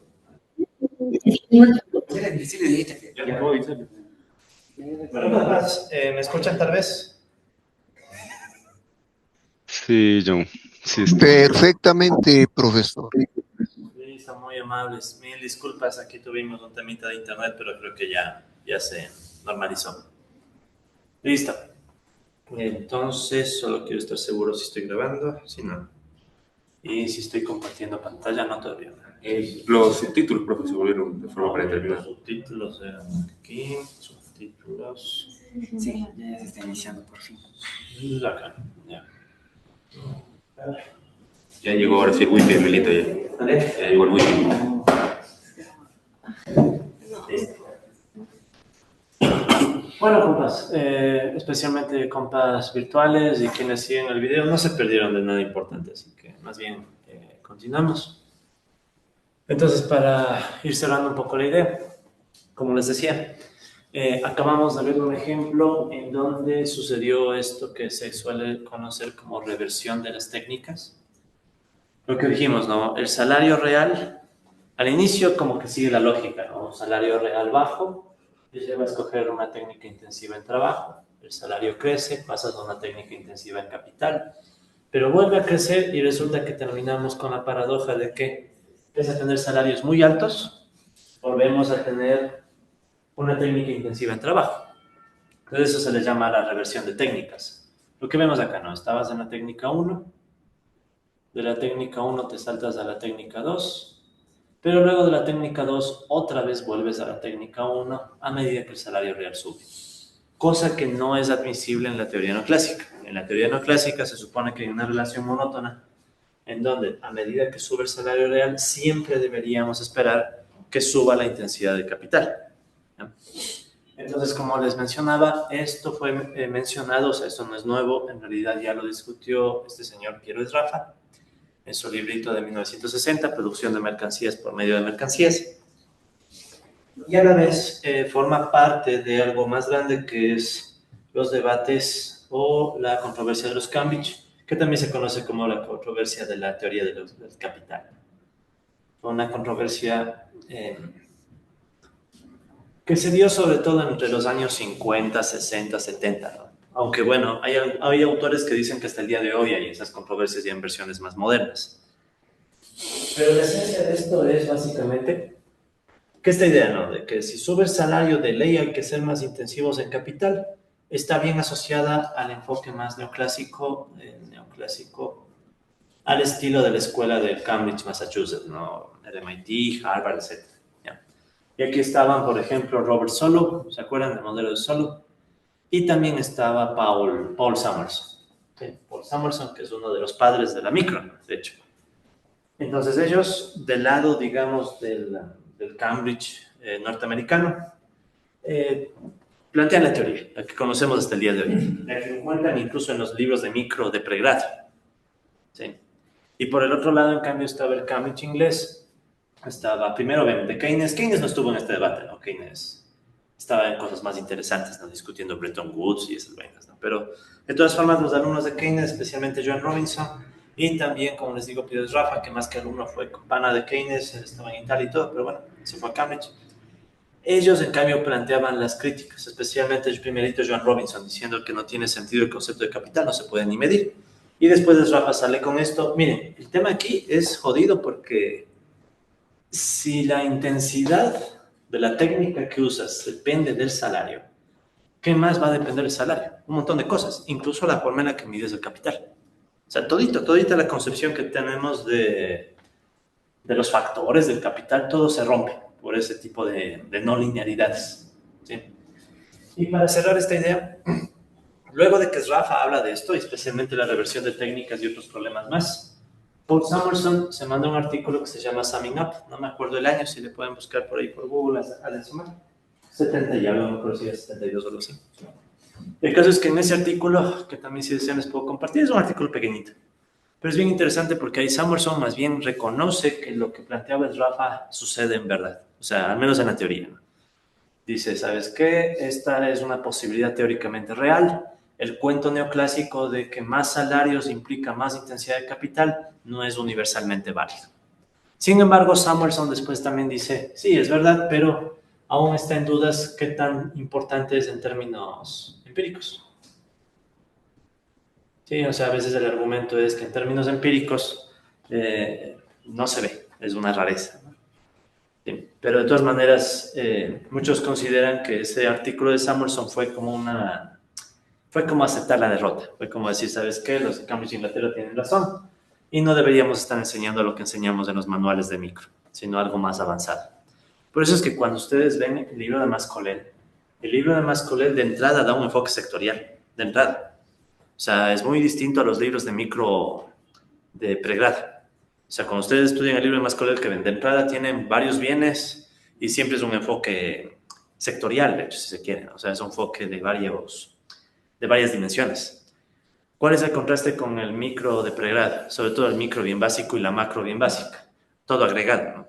¿Me escuchan tal vez? Sí, John. Sí, está. Perfectamente, profesor. Listo, muy amables. Mil disculpas, aquí tuvimos un temita de internet, pero creo que ya se normalizó. Listo. Entonces, solo quiero estar seguro si estoy grabando, si no. Y si estoy compartiendo pantalla, no todavía. Los subtítulos, profe, se volvieron de forma Los predeterminada. subtítulos eran aquí, subtítulos. Sí, ya se está iniciando por fin. Acá, ya. Ya llegó ahora sí el wifi de Melito. Ya llegó el wifi. Bueno, compas, especialmente compas virtuales y quienes siguen el video, no se perdieron de nada importante, así que más bien continuamos. Entonces, para ir cerrando un poco la idea, como les decía, acabamos de ver un ejemplo en donde sucedió esto que se suele conocer como reversión de las técnicas. Lo que dijimos, ¿no? El salario real, al inicio como que sigue la lógica, ¿no? Un salario real bajo, te lleva a escoger una técnica intensiva en trabajo, el salario crece, pasas a una técnica intensiva en capital, pero vuelve a crecer y resulta que terminamos con la paradoja de que, pese a tener salarios muy altos, volvemos a tener una técnica intensiva en trabajo. Entonces eso se le llama la reversión de técnicas. Lo que vemos acá, ¿no? Estabas en la técnica 1, de la técnica 1 te saltas a la técnica 2, pero luego de la técnica 2 otra vez vuelves a la técnica 1 a medida que el salario real sube. Cosa que no es admisible en la teoría no clásica. En la teoría no clásica se supone que hay una relación monótona en donde a medida que sube el salario real siempre deberíamos esperar que suba la intensidad de capital. ¿No? Entonces, como les mencionaba, esto fue mencionado, o sea, esto no es nuevo, en realidad ya lo discutió este señor Piero Sraffa en su librito de 1960, Producción de mercancías por medio de mercancías. Y a la vez forma parte de algo más grande que es los debates o la controversia de los Cambridge, que también se conoce como la controversia de la teoría del capital. Una controversia que se dio sobre todo entre los años 50, 60, 70, ¿no? Aunque bueno, hay autores que dicen que hasta el día de hoy hay esas controversias ya en versiones más modernas. Pero la esencia de esto es básicamente que esta idea, ¿no? De que si sube el salario de ley hay que ser más intensivos en capital, está bien asociada al enfoque más neoclásico al estilo de la escuela de Cambridge, Massachusetts, ¿no? El MIT, Harvard, etc. ¿Ya? Y aquí estaban, por ejemplo, Robert Solow, ¿se acuerdan del modelo de Solow? Y también estaba Paul Samuelson. ¿Sí? Paul Samuelson, que es uno de los padres de la micro, de hecho. Entonces ellos, del lado, digamos, del Cambridge norteamericano, plantean la teoría, la que conocemos hasta el día de hoy, la que encuentran incluso en los libros de micro de pregrado. ¿Sí? Y por el otro lado, en cambio, estaba el Cambridge inglés. Estaba primero, obviamente, Keynes. Keynes no estuvo en este debate, ¿no? Keynes estaba en cosas más interesantes, ¿no? Discutiendo Bretton Woods y esas vainas, ¿no? Pero, de todas formas, los alumnos de Keynes, especialmente Joan Robinson, y también, como les digo, Piero Sraffa, que más que alumno fue pana de Keynes, estaba en Italia y todo, pero bueno, se fue a Cambridge. Ellos, en cambio, planteaban las críticas, especialmente el primerito Joan Robinson, diciendo que no tiene sentido el concepto de capital, no se puede ni medir. Y después de Sraffa sale con esto. Miren, el tema aquí es jodido porque si la intensidad de la técnica que usas depende del salario, ¿qué más va a depender del salario? Un montón de cosas, incluso la forma en la que mides el capital. O sea, todita la concepción que tenemos de los factores del capital, todo se rompe por ese tipo de no linearidades. ¿Sí? Y para cerrar esta idea, luego de que Sraffa habla de esto, y especialmente la reversión de técnicas y otros problemas más, Paul Samuelson se mandó un artículo que se llama Summing Up, no me acuerdo el año, si le pueden buscar por ahí por Google, a sumar, 70 y algo, no creo si es 72 o algo así. El caso es que en ese artículo, que también si desean les puedo compartir, es un artículo pequeñito, pero es bien interesante porque ahí Samuelson más bien reconoce que lo que planteaba Sraffa sucede en verdad, o sea, al menos en la teoría, ¿no? Dice, ¿sabes qué? Esta es una posibilidad teóricamente real. El cuento neoclásico de que más salarios implica más intensidad de capital no es universalmente válido. Sin embargo, Samuelson después también dice, sí, es verdad, pero aún está en dudas qué tan importante es en términos empíricos. Sí, o sea, a veces el argumento es que en términos empíricos no se ve, es una rareza, ¿no? Sí, pero de todas maneras, muchos consideran que ese artículo de Samuelson fue como aceptar la derrota, fue como decir, ¿sabes qué? Los de Cambridge Inglaterra tienen razón y no deberíamos estar enseñando lo que enseñamos en los manuales de micro, sino algo más avanzado. Por eso es que cuando ustedes ven el libro de Mascolel de entrada da un enfoque sectorial, de entrada. O sea, es muy distinto a los libros de micro de pregrado. O sea, cuando ustedes estudian el libro de Mascolel, que de entrada tienen varios bienes y siempre es un enfoque sectorial, de hecho, si se quiere. O sea, es un enfoque de varias dimensiones. ¿Cuál es el contraste con el micro de pregrado? Sobre todo el micro bien básico y la macro bien básica. Todo agregado, ¿no?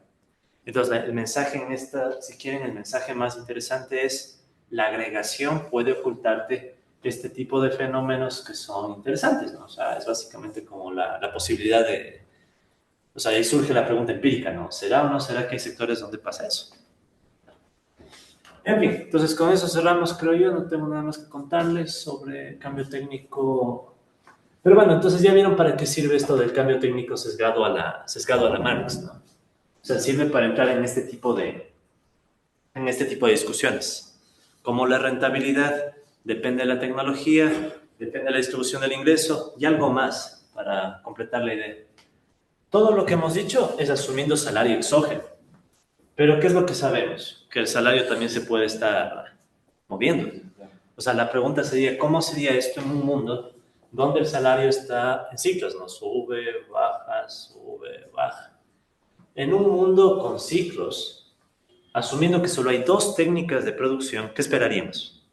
Entonces, el mensaje en esta, si quieren, el mensaje más interesante es la agregación puede ocultarte este tipo de fenómenos que son interesantes, ¿no? O sea, es básicamente como la posibilidad de... O sea, ahí surge la pregunta empírica, ¿no? ¿Será o no será que hay sectores donde pasa eso? En fin, entonces con eso cerramos, creo yo. No tengo nada más que contarles sobre cambio técnico. Pero bueno, entonces ya vieron para qué sirve esto del cambio técnico sesgado a la Marx, ¿no? O sea, sirve para entrar en este tipo de discusiones. Como la rentabilidad depende de la tecnología, depende de la distribución del ingreso y algo más para completar la idea. Todo lo que hemos dicho es asumiendo salario exógeno. Pero ¿qué es lo que sabemos? Que el salario también se puede estar moviendo. O sea, la pregunta sería, ¿cómo sería esto en un mundo donde el salario está en ciclos, ¿no? Sube, baja. En un mundo con ciclos, asumiendo que solo hay dos técnicas de producción, ¿qué esperaríamos?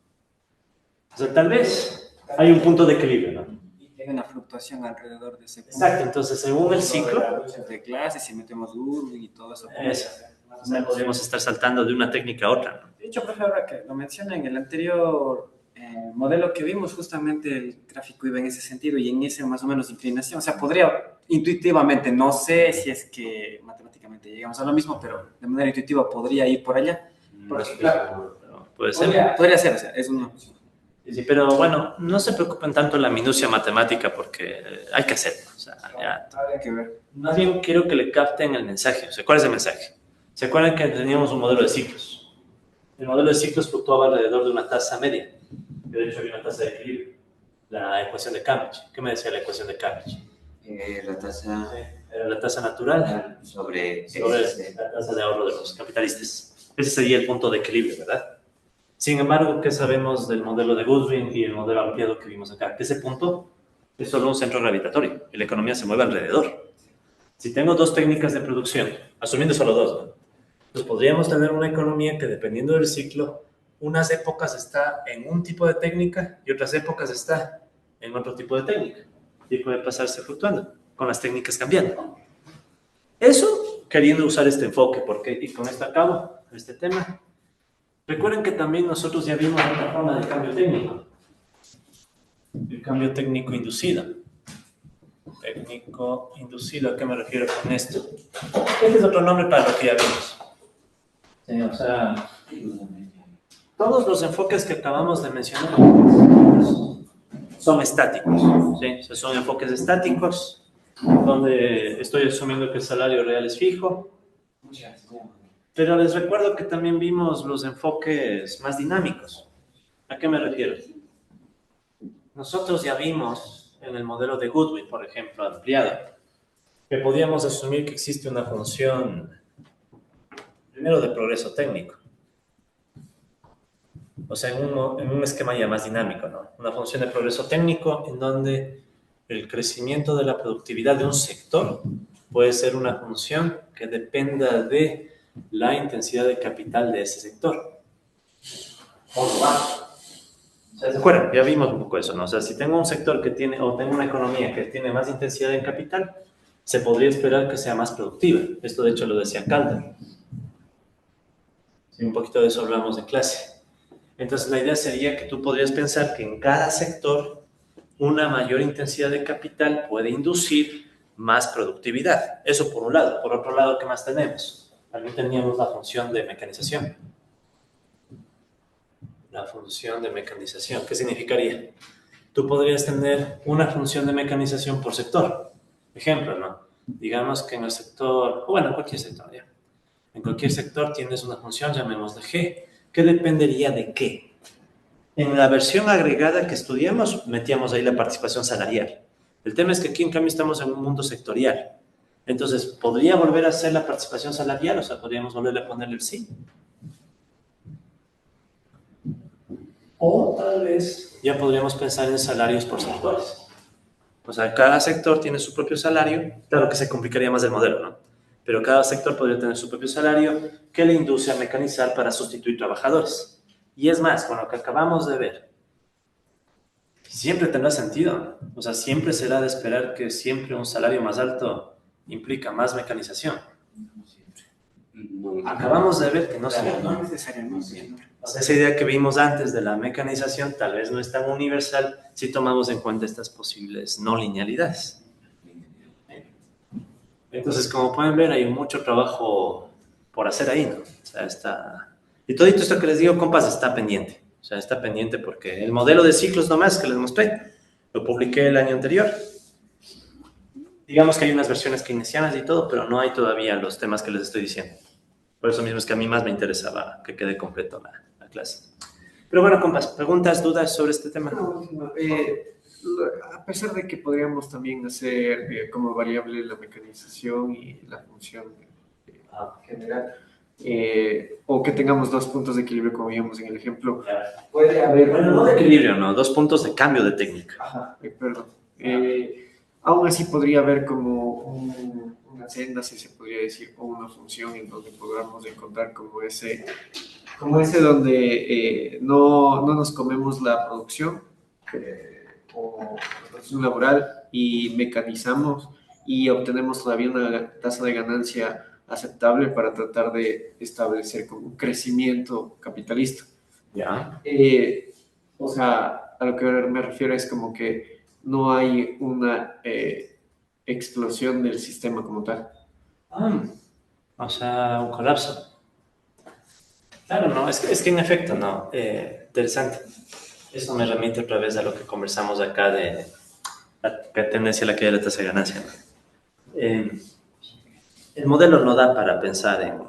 O sea, tal vez hay un punto de equilibrio, ¿no? Hay una fluctuación alrededor de ese punto. Exacto, entonces según el ciclo... De clases, si metemos Urban y todo eso. O sea, podríamos estar saltando de una técnica a otra, ¿no? De hecho, profe, ahora que lo menciona en el anterior modelo que vimos, justamente el gráfico iba en ese sentido y en ese más o menos inclinación. O sea, podría intuitivamente, no sé si es que matemáticamente llegamos a lo mismo, pero de manera intuitiva podría ir por allá. Porque, claro, puede ser. Podría ser, o sea, es una opción. Sí, pero bueno, no se preocupen tanto en la minucia matemática porque hay que hacerlo. O sea, ya. Habría que ver. Más bien quiero que le capten el mensaje. O sea, ¿cuál es el mensaje? ¿Se acuerdan que teníamos un modelo de ciclos? El modelo de ciclos fluctuaba alrededor de una tasa media. De hecho, había una tasa de equilibrio. La ecuación de Cambridge. ¿Qué me decía la ecuación de Cambridge? La tasa... Era la tasa natural sobre la tasa de ahorro de los capitalistas. Ese sería el punto de equilibrio, ¿verdad? Sin embargo, ¿qué sabemos del modelo de Goodwin y el modelo ampliado que vimos acá? Que ese punto es solo un centro gravitatorio y la economía se mueve alrededor. Si tengo dos técnicas de producción, asumiendo solo dos, ¿no? Pues podríamos tener una economía que, dependiendo del ciclo, unas épocas está en un tipo de técnica y otras épocas está en otro tipo de técnica. Y puede pasarse fluctuando, con las técnicas cambiando. Eso queriendo usar este enfoque, porque, y con esto acabo este tema. Recuerden que también nosotros ya vimos otra forma de cambio técnico. El cambio técnico inducido. Técnico inducido, ¿a qué me refiero con esto? Este es otro nombre para lo que ya vimos. Sí, o sea, todos los enfoques que acabamos de mencionar son estáticos. ¿Sí? O sea, son enfoques estáticos, donde estoy asumiendo que el salario real es fijo. Pero les recuerdo que también vimos los enfoques más dinámicos. ¿A qué me refiero? Nosotros ya vimos en el modelo de Goodwin, por ejemplo, ampliado, que podíamos asumir que existe una función, primero, de progreso técnico. O sea, en un esquema ya más dinámico, ¿no? Una función de progreso técnico en donde el crecimiento de la productividad de un sector puede ser una función que dependa de la intensidad de capital de ese sector. ¿Se acuerdan? Ya vimos un poco eso, ¿no? O sea, si tengo un sector que tiene, o tengo una economía que tiene más intensidad en capital, se podría esperar que sea más productiva. Esto, de hecho, lo decía Calder. Sí, un poquito de eso hablamos en clase. Entonces, la idea sería que tú podrías pensar que en cada sector una mayor intensidad de capital puede inducir más productividad. Eso por un lado. Por otro lado, ¿qué más tenemos? También teníamos la función de mecanización. La función de mecanización, ¿qué significaría? Tú podrías tener una función de mecanización por sector. Ejemplo, ¿no? Digamos que en el sector, o bueno, en cualquier sector, ¿ya? En cualquier sector tienes una función, llamémosla G, que dependería de qué. En la versión agregada que estudiamos, metíamos ahí la participación salarial. El tema es que aquí, en cambio, estamos en un mundo sectorial. Entonces, ¿podría volver a ser la participación salarial? O sea, ¿podríamos volverle a ponerle el sí? O tal vez ya podríamos pensar en salarios por sectores. O sea, cada sector tiene su propio salario. Claro que se complicaría más el modelo, ¿no? Pero cada sector podría tener su propio salario que le induce a mecanizar para sustituir trabajadores. Y es más, con lo que acabamos de ver, siempre tendrá sentido, ¿no? O sea, siempre será de esperar que siempre un salario más alto implica más mecanización. Acabamos de ver que no No necesariamente. O sea, esa idea que vimos antes de la mecanización tal vez no es tan universal si tomamos en cuenta estas posibles no linealidades. Entonces, como pueden ver, hay mucho trabajo por hacer ahí, ¿no? O sea, está... Y todo esto que les digo, compas, está pendiente. O sea, está pendiente porque el modelo de ciclos nomás que les mostré, lo publiqué el año anterior. Digamos que hay unas versiones keynesianas y todo, pero no hay todavía los temas que les estoy diciendo. Por eso mismo es que a mí más me interesaba que quede completo la clase. Pero bueno, compas, ¿preguntas, dudas sobre este tema? A pesar de que podríamos también hacer como variable la mecanización y la función general, o que tengamos dos puntos de equilibrio, como vimos en el ejemplo, puede haber... Bueno, no de equilibrio, no, 2 puntos de cambio de técnica. Ajá, perdón. Aún así podría haber como una senda, si se podría decir, o una función en donde podamos encontrar como ese donde no nos comemos la producción o la producción laboral y mecanizamos y obtenemos todavía una tasa de ganancia aceptable para tratar de establecer como un crecimiento capitalista. Ya. O sea, a lo que me refiero es como que no hay una explosión del sistema como tal. O sea, un colapso. Claro, no, es que en efecto, no, interesante. Eso me remite otra vez a lo que conversamos acá de la tendencia a la caída de la tasa de ganancia, ¿no? El modelo no da para pensar en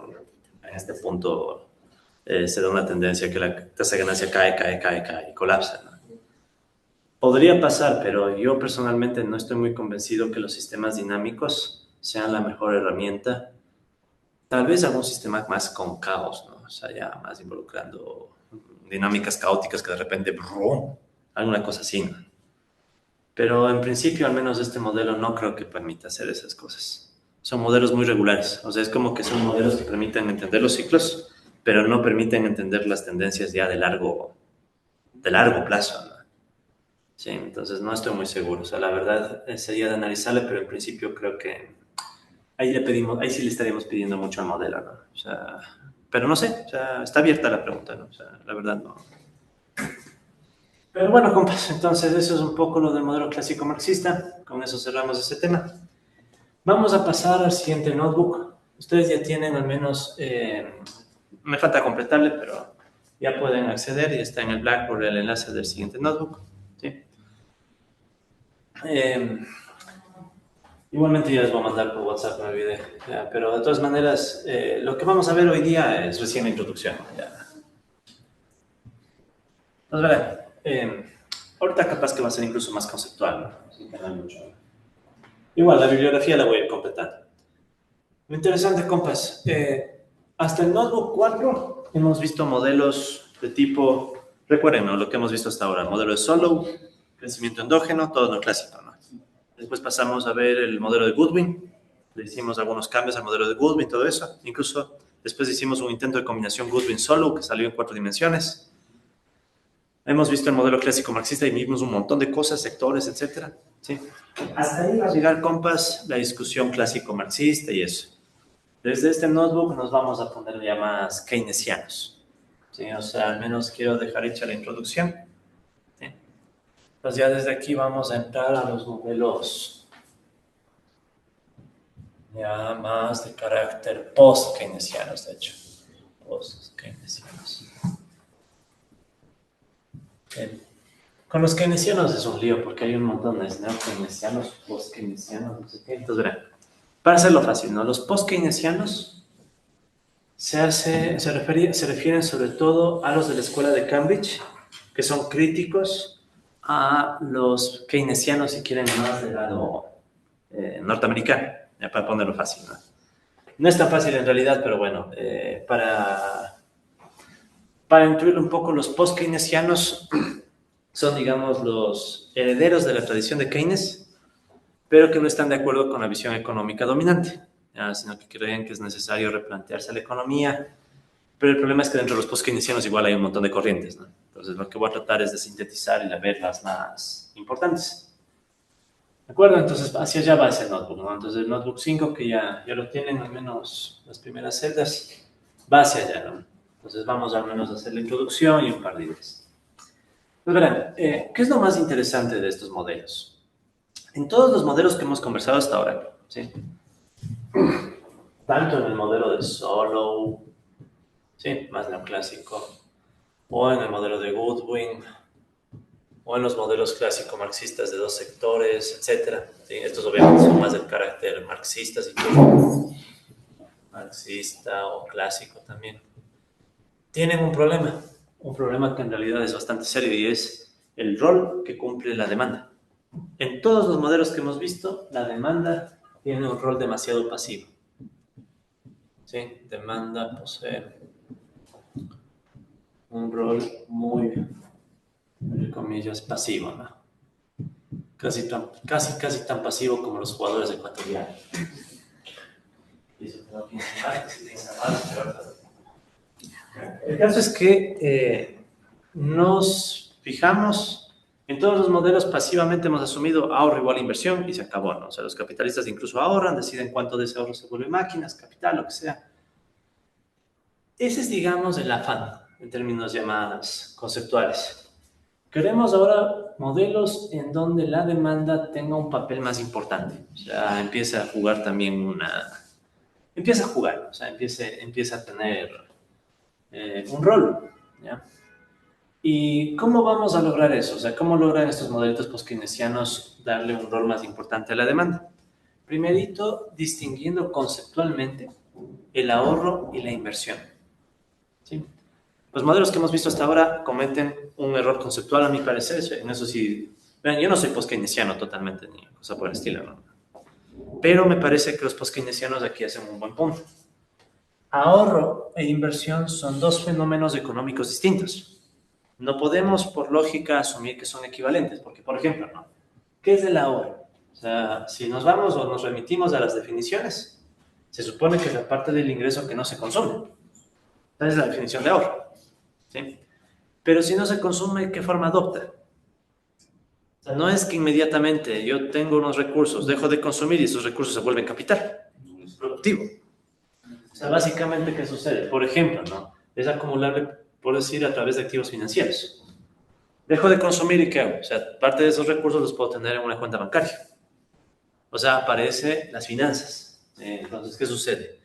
este punto, se da una tendencia que la tasa de ganancia cae y colapsa, ¿no? Podría pasar, pero yo personalmente no estoy muy convencido que los sistemas dinámicos sean la mejor herramienta. Tal vez algún sistema más con caos, ¿no? O sea, ya más involucrando dinámicas caóticas que de repente, ¡brum!, alguna cosa así, ¿no? Pero en principio, al menos este modelo no creo que permita hacer esas cosas. Son modelos muy regulares. O sea, es como que son modelos que permiten entender los ciclos, pero no permiten entender las tendencias ya de largo plazo, ¿no? Sí, entonces no estoy muy seguro. O sea, la verdad sería de analizarle, pero en principio creo que ahí sí le estaríamos pidiendo mucho al modelo, ¿no? O sea, pero no sé, o sea, está abierta la pregunta, ¿no? O sea, la verdad no. Pero bueno, compas, entonces eso es un poco lo del modelo clásico marxista. Con eso cerramos ese tema. Vamos a pasar al siguiente notebook. Ustedes ya tienen al menos, me falta completarle, pero ya pueden acceder y está en el Blackboard el enlace del siguiente notebook, ¿sí? Igualmente ya les voy a mandar por WhatsApp, no me olvidé. Ya, pero de todas maneras, lo que vamos a ver hoy día es recién la introducción. Ya. Pues verán, ahorita capaz que va a ser incluso más conceptual, ¿no? Así que no hay mucho. Igual, la bibliografía la voy a ir completando. Lo interesante, compas, hasta el Notebook 4 hemos visto modelos de tipo, recuerden, ¿no?, lo que hemos visto hasta ahora, modelo de Solow, crecimiento endógeno, todo lo clásico, ¿no? Después pasamos a ver el modelo de Goodwin, le hicimos algunos cambios al modelo de Goodwin, todo eso. Incluso después hicimos un intento de combinación Goodwin-Solow que salió en 4 dimensiones. Hemos visto el modelo clásico marxista y vimos un montón de cosas, sectores, etcétera, ¿sí? Hasta ahí va a llegar, compas, la discusión clásico marxista y eso. Desde este notebook nos vamos a poner ya más keynesianos, ¿sí? O sea, al menos quiero dejar hecha la introducción, ¿sí? Pues ya desde aquí vamos a entrar a los modelos ya más de carácter post-keynesianos, de hecho. Post-keynesianos. Con los keynesianos es un lío porque hay un montón de neo-keynesianos, post-keynesianos, no sé qué. Entonces, verán, para hacerlo fácil, ¿no? Los post-keynesianos se refieren sobre todo a los de la escuela de Cambridge, que son críticos a los keynesianos, si quieren, más del lado norteamericano, ya para ponerlo fácil, ¿no? No es tan fácil en realidad, pero bueno, para incluir un poco, los post-keynesianos son, digamos, los herederos de la tradición de Keynes, pero que no están de acuerdo con la visión económica dominante, ¿ya? Sino que creen que es necesario replantearse la economía. Pero el problema es que dentro de los post-keynesianos igual hay un montón de corrientes, ¿no? Entonces lo que voy a tratar es de sintetizar y de ver las más importantes. ¿De acuerdo? Entonces hacia allá va ese notebook, ¿no? Entonces el notebook 5, que ya lo tienen, al menos las primeras celdas, va hacia allá, ¿no? Entonces vamos al menos a hacer la introducción y un par de ideas. Pues verán, ¿qué es lo más interesante de estos modelos? En todos los modelos que hemos conversado hasta ahora, ¿sí? Tanto en el modelo de Solow, ¿sí? Más neoclásico, o en el modelo de Goodwin, o en los modelos clásico-marxistas de dos sectores, etc. ¿Sí? Estos obviamente son más del carácter marxista, si quieren, marxista o clásico también. Tienen un problema que en realidad es bastante serio, y es el rol que cumple la demanda. En todos los modelos que hemos visto, la demanda tiene un rol demasiado pasivo. ¿Sí? Demanda posee un rol muy, entre comillas, pasivo, ¿no? Casi tan pasivo como los jugadores ecuatorianos. El caso es que nos fijamos en todos los modelos, pasivamente hemos asumido ahorro igual a inversión y se acabó, ¿no? O sea, los capitalistas incluso ahorran, deciden cuánto de ese ahorro se vuelve máquinas, capital, lo que sea. Ese es, digamos, el afán en términos ya más conceptuales. Queremos ahora modelos en donde la demanda tenga un papel más importante. O sea, empieza a jugar también empieza a jugar, o sea, empieza a tener un rol, ¿ya? ¿Y cómo vamos a lograr eso? O sea, ¿cómo logran estos modelitos post-keynesianos darle un rol más importante a la demanda? Primerito, distinguiendo conceptualmente el ahorro y la inversión. ¿Sí? Los modelos que hemos visto hasta ahora cometen un error conceptual, a mi parecer. En eso sí, vean, yo no soy post-keynesiano totalmente, ni cosa por el estilo, ¿no? Pero me parece que los post-keynesianos aquí hacen un buen punto. Ahorro e inversión son dos fenómenos económicos distintos. No podemos, por lógica, asumir que son equivalentes, porque, por ejemplo, ¿no? ¿Qué es el ahorro? O sea, si nos vamos o nos remitimos a las definiciones, se supone que es la parte del ingreso que no se consume. Esa es la definición de ahorro, ¿sí? Pero si no se consume, ¿qué forma adopta? O sea, no es que inmediatamente yo tengo unos recursos, dejo de consumir y esos recursos se vuelven capital, es productivo. O sea, básicamente, ¿qué sucede? Por ejemplo, ¿no? Es acumulable, por decir, a través de activos financieros. Dejo de consumir y ¿qué hago? O sea, parte de esos recursos los puedo tener en una cuenta bancaria. O sea, aparecen las finanzas. Entonces, ¿qué sucede?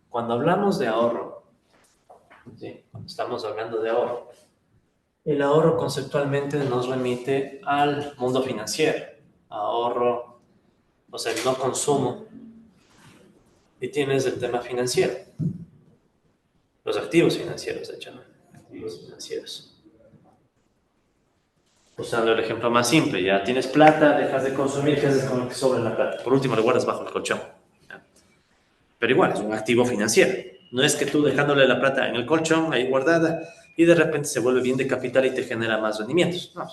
Cuando hablamos de ahorro, ¿sí? Cuando estamos hablando de ahorro, el ahorro conceptualmente nos remite al mundo financiero. Ahorro, o sea, el no consumo. Y tienes el tema financiero. Los activos financieros, de hecho, ¿no? Activos financieros. Usando el ejemplo más simple, ya tienes plata, dejas de consumir, ¿qué haces con lo que sobra en la plata? Por último, lo guardas bajo el colchón, ¿ya? Pero igual, es un activo financiero. No es que tú dejándole la plata en el colchón, ahí guardada, y de repente se vuelve bien de capital y te genera más rendimientos. No.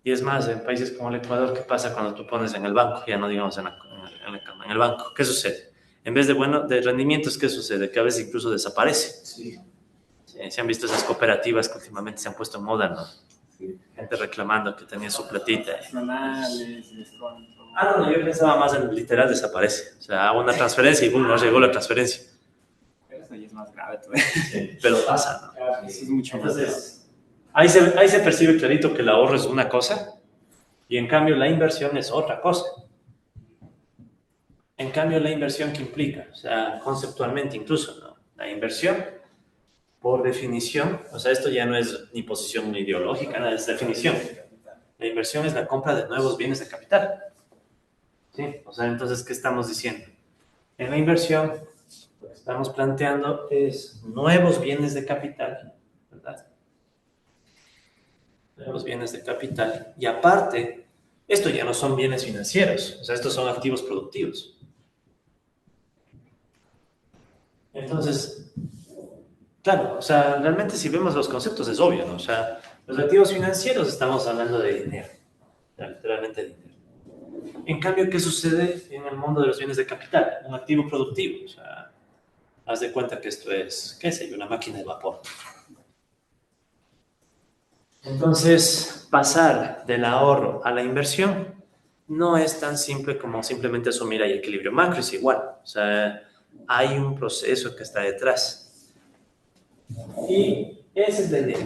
Y es más, en países como el Ecuador, ¿qué pasa cuando tú pones en el banco? Ya no digamos en el banco. ¿Qué sucede? En vez de rendimientos, ¿qué sucede? Que a veces incluso desaparece. Sí. Se han visto esas cooperativas que últimamente se han puesto en moda, ¿no? Sí. Gente reclamando que tenía su platita. No, yo pensaba más en literal desaparece. O sea, hago una transferencia y boom, no llegó la transferencia. Pero eso ya es más grave todavía. Sí, pero pasa, ¿no? Eso es mucho más grave. Ahí se percibe clarito que el ahorro es una cosa y en cambio la inversión es otra cosa. En cambio, la inversión, ¿qué implica? O sea, conceptualmente incluso, ¿no? La inversión, por definición, o sea, esto ya no es ni posición ideológica, nada, es definición. La inversión es la compra de nuevos bienes de capital. ¿Sí? O sea, entonces, ¿qué estamos diciendo? En la inversión, lo que estamos planteando es nuevos bienes de capital, ¿verdad? Nuevos bienes de capital. Y aparte, esto ya no son bienes financieros, o sea, estos son activos productivos. Entonces, claro, o sea, realmente si vemos los conceptos es obvio, ¿no? O sea, los activos financieros estamos hablando de dinero, literalmente dinero. En cambio, ¿qué sucede en el mundo de los bienes de capital? Un activo productivo, o sea, haz de cuenta que esto es, qué sé yo, una máquina de vapor. Entonces, pasar del ahorro a la inversión no es tan simple como simplemente asumir el equilibrio macro, es igual, o sea, hay un proceso que está detrás. Y ese es la idea.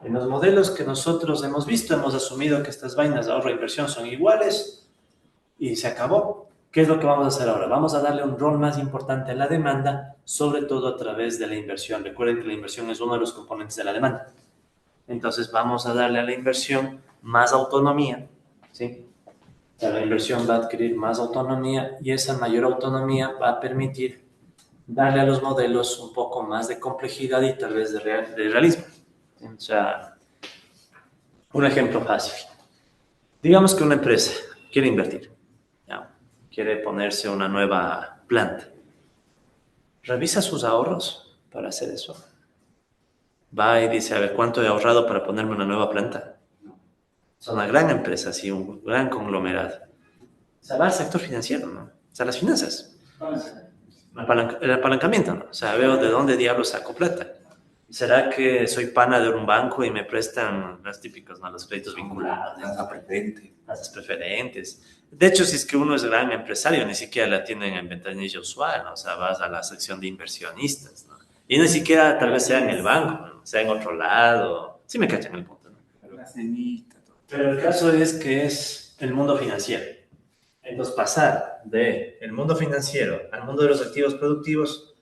En los modelos que nosotros hemos visto, hemos asumido que estas vainas de ahorro e inversión son iguales y se acabó. ¿Qué es lo que vamos a hacer ahora? Vamos a darle un rol más importante a la demanda, sobre todo a través de la inversión. Recuerden que la inversión es uno de los componentes de la demanda. Entonces vamos a darle a la inversión más autonomía, ¿sí? O sea, la inversión va a adquirir más autonomía y esa mayor autonomía va a permitir darle a los modelos un poco más de complejidad y tal vez de realismo. O sea, un ejemplo fácil. Digamos que una empresa quiere invertir, ¿ya? Quiere ponerse una nueva planta. Revisa sus ahorros para hacer eso. Va y dice, a ver, ¿cuánto he ahorrado para ponerme una nueva planta? Es una gran empresa, sí, un gran conglomerado. O sea, va al sector financiero, ¿no? O sea, las finanzas. El apalancamiento, ¿no? O sea, veo de dónde diablos saco plata. ¿Será que soy pana de un banco y me prestan los típicos, ¿no? Los créditos vinculados? Tasas preferentes. De hecho, si es que uno es gran empresario, ni siquiera la tienen en ventanilla usual, ¿no? O sea, vas a la sección de inversionistas, ¿no? Y ni siquiera tal vez sea en el banco, ¿no? Sea en otro lado. Sí me cachan el punto, ¿no? Pero el caso es que es el mundo financiero. Entonces, pasar del mundo financiero al mundo de los activos productivos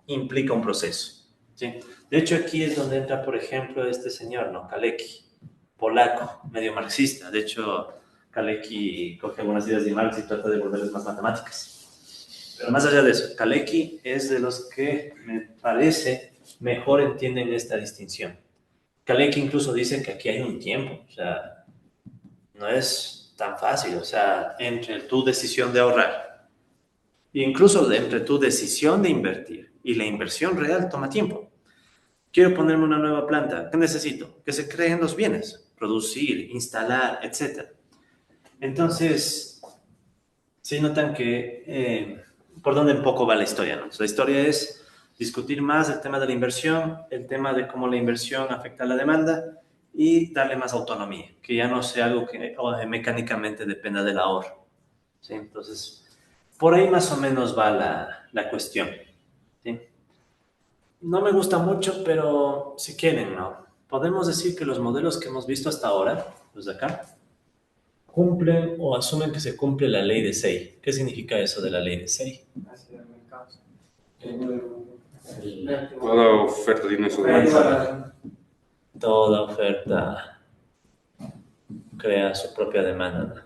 implica un proceso, ¿sí? De hecho, aquí es donde entra, por ejemplo, este señor, ¿no? Kalecki, polaco, medio marxista. De hecho, Kalecki coge algunas ideas de Marx y trata de volverles más matemáticas. Pero más allá de eso, Kalecki es de los que me parece mejor entienden esta distinción. Kalecki incluso dice que aquí hay un tiempo, o sea, no es tan fácil, o sea, entre tu decisión de ahorrar, incluso entre tu decisión de invertir y la inversión real toma tiempo. Quiero ponerme una nueva planta, ¿qué necesito? Que se creen los bienes, producir, instalar, etc. Entonces, sí notan que por dónde un poco va la historia, ¿no? La historia es discutir más el tema de la inversión, el tema de cómo la inversión afecta a la demanda y darle más autonomía, que ya no sea algo que mecánicamente dependa del ahorro, ¿sí? Entonces, por ahí más o menos va la cuestión, ¿sí? No me gusta mucho, pero si quieren, ¿no? Podemos decir que los modelos que hemos visto hasta ahora, los de acá, cumplen o asumen que se cumple la ley de Say. ¿Qué significa eso de la ley de Say? Toda oferta tiene su demanda. Toda oferta crea su propia demanda.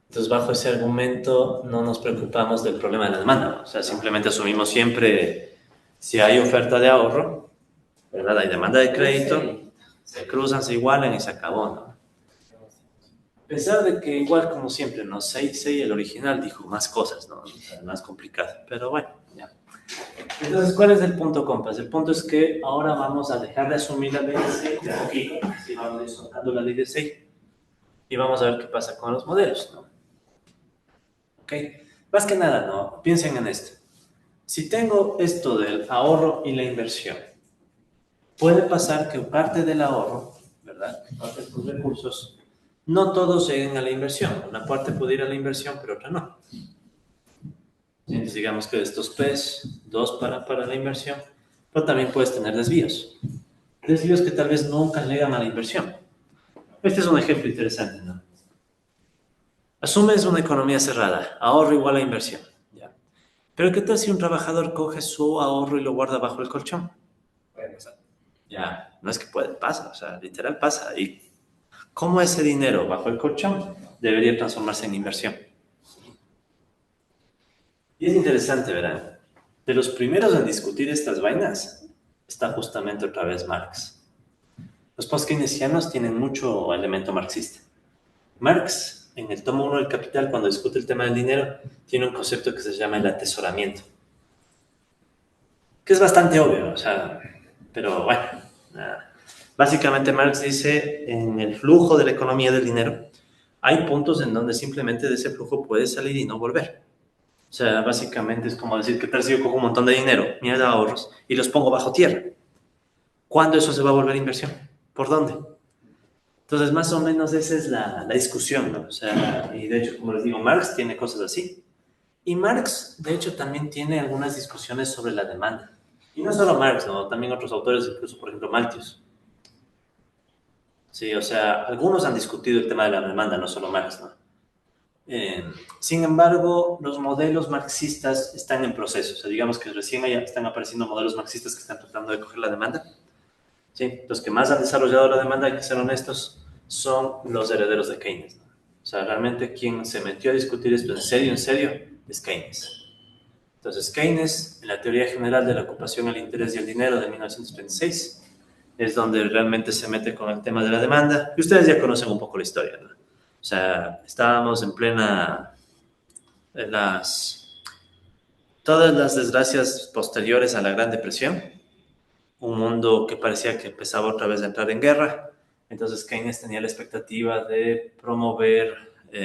Entonces, bajo ese argumento, no nos preocupamos del problema de la demanda. O sea, simplemente asumimos siempre, si hay oferta de ahorro, ¿verdad? Hay demanda de crédito, se cruzan, se igualan y se acabó, ¿no? A pesar de que igual como siempre, ¿no? Say, el original, dijo más cosas, ¿no? Más complicado, pero bueno, ya. Entonces, ¿cuál es el punto, compas? El punto es que ahora vamos a dejar de asumir la ley de Say un poquito, así vamos a ir soltando la ley de Say y vamos a ver qué pasa con los modelos, ¿no? ¿Ok? Más que nada, ¿no? Piensen en esto. Si tengo esto del ahorro y la inversión, puede pasar que parte del ahorro, ¿verdad? Parte de tus recursos, no todos lleguen a la inversión. Una parte puede ir a la inversión, pero otra no. Entonces, digamos que de estos P's, 2 para la inversión, pero también puedes tener desvíos. Desvíos que tal vez nunca llegan a la inversión. Este es un ejemplo interesante, ¿no? Asumes una economía cerrada, ahorro igual a inversión. ¿Ya? Pero ¿qué tal si un trabajador coge su ahorro y lo guarda bajo el colchón? Puede pasar. Ya, no es que puede, pasa, o sea, literal pasa. ¿Y cómo ese dinero bajo el colchón debería transformarse en inversión? Y es interesante, ¿verdad? De los primeros en discutir estas vainas está justamente otra vez Marx. Los post-keynesianos tienen mucho elemento marxista. Marx, en el tomo 1 del Capital, cuando discute el tema del dinero, tiene un concepto que se llama el atesoramiento, que es bastante obvio, o sea, pero bueno, nada. Básicamente Marx dice, en el flujo de la economía del dinero, hay puntos en donde simplemente de ese flujo puede salir y no volver. O sea, básicamente es como decir que tal si yo cojo un montón de dinero, mira de ahorros, y los pongo bajo tierra. ¿Cuándo eso se va a volver inversión? ¿Por dónde? Entonces, más o menos esa es la discusión, ¿no? O sea, y de hecho, como les digo, Marx tiene cosas así. Y Marx, de hecho, también tiene algunas discusiones sobre la demanda. Y no solo Marx, ¿no? También otros autores, incluso, por ejemplo, Malthus. Sí, o sea, algunos han discutido el tema de la demanda, no solo Marx, ¿no? Sin embargo, los modelos marxistas están en proceso. O sea, digamos que recién están apareciendo modelos marxistas que están tratando de coger la demanda. Sí, los que más han desarrollado la demanda, hay que ser honestos, son los herederos de Keynes, ¿no? O sea, realmente quien se metió a discutir esto en serio, es Keynes. Entonces, Keynes, en la teoría general de la ocupación, el interés y el dinero de 1936, es donde realmente se mete con el tema de la demanda. Y ustedes ya conocen un poco la historia, ¿no? O sea, estábamos en plena... todas las desgracias posteriores a la Gran Depresión, un mundo que parecía que empezaba otra vez a entrar en guerra. Entonces Keynes tenía la expectativa de promover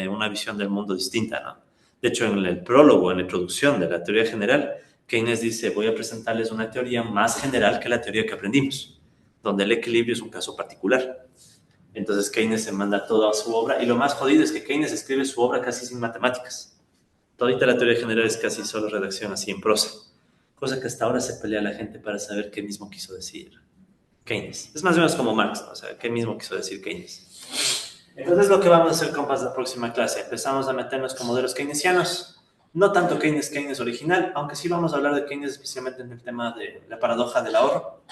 una visión del mundo distinta, ¿no? De hecho, en el prólogo, en la introducción de la teoría general, Keynes dice, voy a presentarles una teoría más general que la teoría que aprendimos, donde el equilibrio es un caso particular. Entonces Keynes se manda toda su obra, y lo más jodido es que Keynes escribe su obra casi sin matemáticas. Todita la teoría general es casi solo redacción así en prosa, cosa que hasta ahora se pelea la gente para saber qué mismo quiso decir Keynes. Es más o menos como Marx, ¿no? O sea, qué mismo quiso decir Keynes. Entonces lo que vamos a hacer, compas, la próxima clase, empezamos a meternos con modelos keynesianos, no tanto Keynes original, aunque sí vamos a hablar de Keynes especialmente en el tema de la paradoja del ahorro,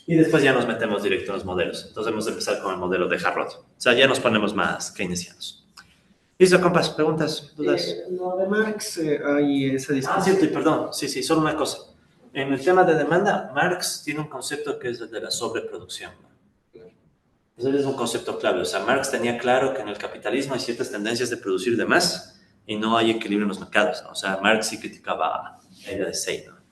y después ya nos metemos directo en los modelos. Entonces vamos a empezar con el modelo de Harrod. O sea, ya nos ponemos más keynesianos. Listo, compas, preguntas, dudas. No, de Marx hay esa discusión. Cierto, y perdón, sí, solo una cosa. En el tema de demanda, Marx tiene un concepto que es el de la sobreproducción, ¿no? Ese es un concepto clave. O sea, Marx tenía claro que en el capitalismo hay ciertas tendencias de producir de más y no hay equilibrio en los mercados, ¿no? O sea, Marx sí criticaba la idea de Say, ¿no?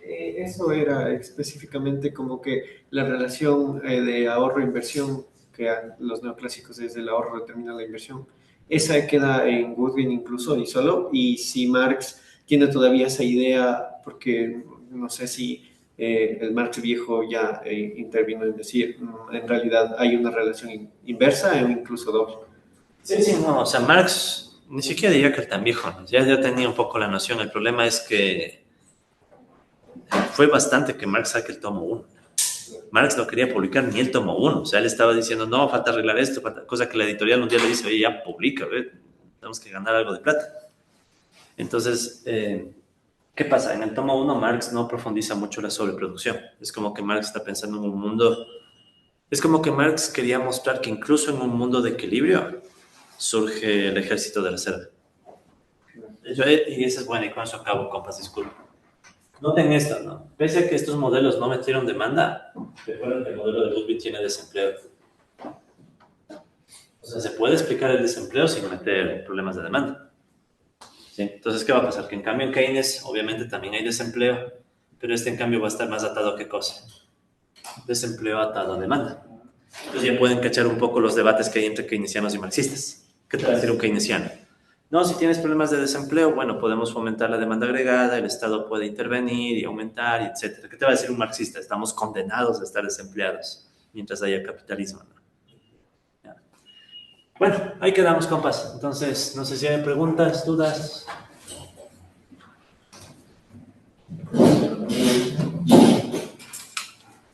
Eso era específicamente como que la relación de ahorro-inversión que los neoclásicos desde el ahorro determina la inversión. Esa queda en Goodwin incluso y solo. Y si Marx tiene todavía esa idea, porque no sé si el Marx viejo ya intervino en decir, en realidad hay una relación inversa o incluso doble. Sí, no, o sea, Marx ni siquiera diría que el tan viejo, ¿no? Ya tenía un poco la noción. El problema es que fue bastante que Marx saque el tomo 1. Marx no quería publicar ni el tomo 1. O sea, él estaba diciendo, no, falta arreglar esto, cosa que la editorial un día le dice, oye, ya publica, tenemos que ganar algo de plata. Entonces, ¿qué pasa? En el tomo 1 Marx no profundiza mucho la sobreproducción. Es como que Marx está pensando en un mundo... Es como que Marx quería mostrar que incluso en un mundo de equilibrio surge el ejército de reserva. Y eso es bueno, y con eso acabo, compas, disculpen. Noten esto, ¿no? Pese a que estos modelos no metieron demanda, recuerden que el modelo de Ludwig tiene desempleo. O sea, se puede explicar el desempleo sin meter problemas de demanda. ¿Sí? Entonces, ¿qué va a pasar? Que en cambio en Keynes, obviamente también hay desempleo, pero en cambio va a estar más atado a ¿qué cosa? Desempleo atado a demanda. Entonces ya pueden cachar un poco los debates que hay entre keynesianos y marxistas. ¿Qué te va a decir un keynesiano? No, si tienes problemas de desempleo, bueno, podemos fomentar la demanda agregada, el Estado puede intervenir y aumentar, etc. ¿Qué te va a decir un marxista? Estamos condenados a estar desempleados mientras haya capitalismo, ¿no? Bueno, ahí quedamos, compas. Entonces, no sé si hay preguntas, dudas.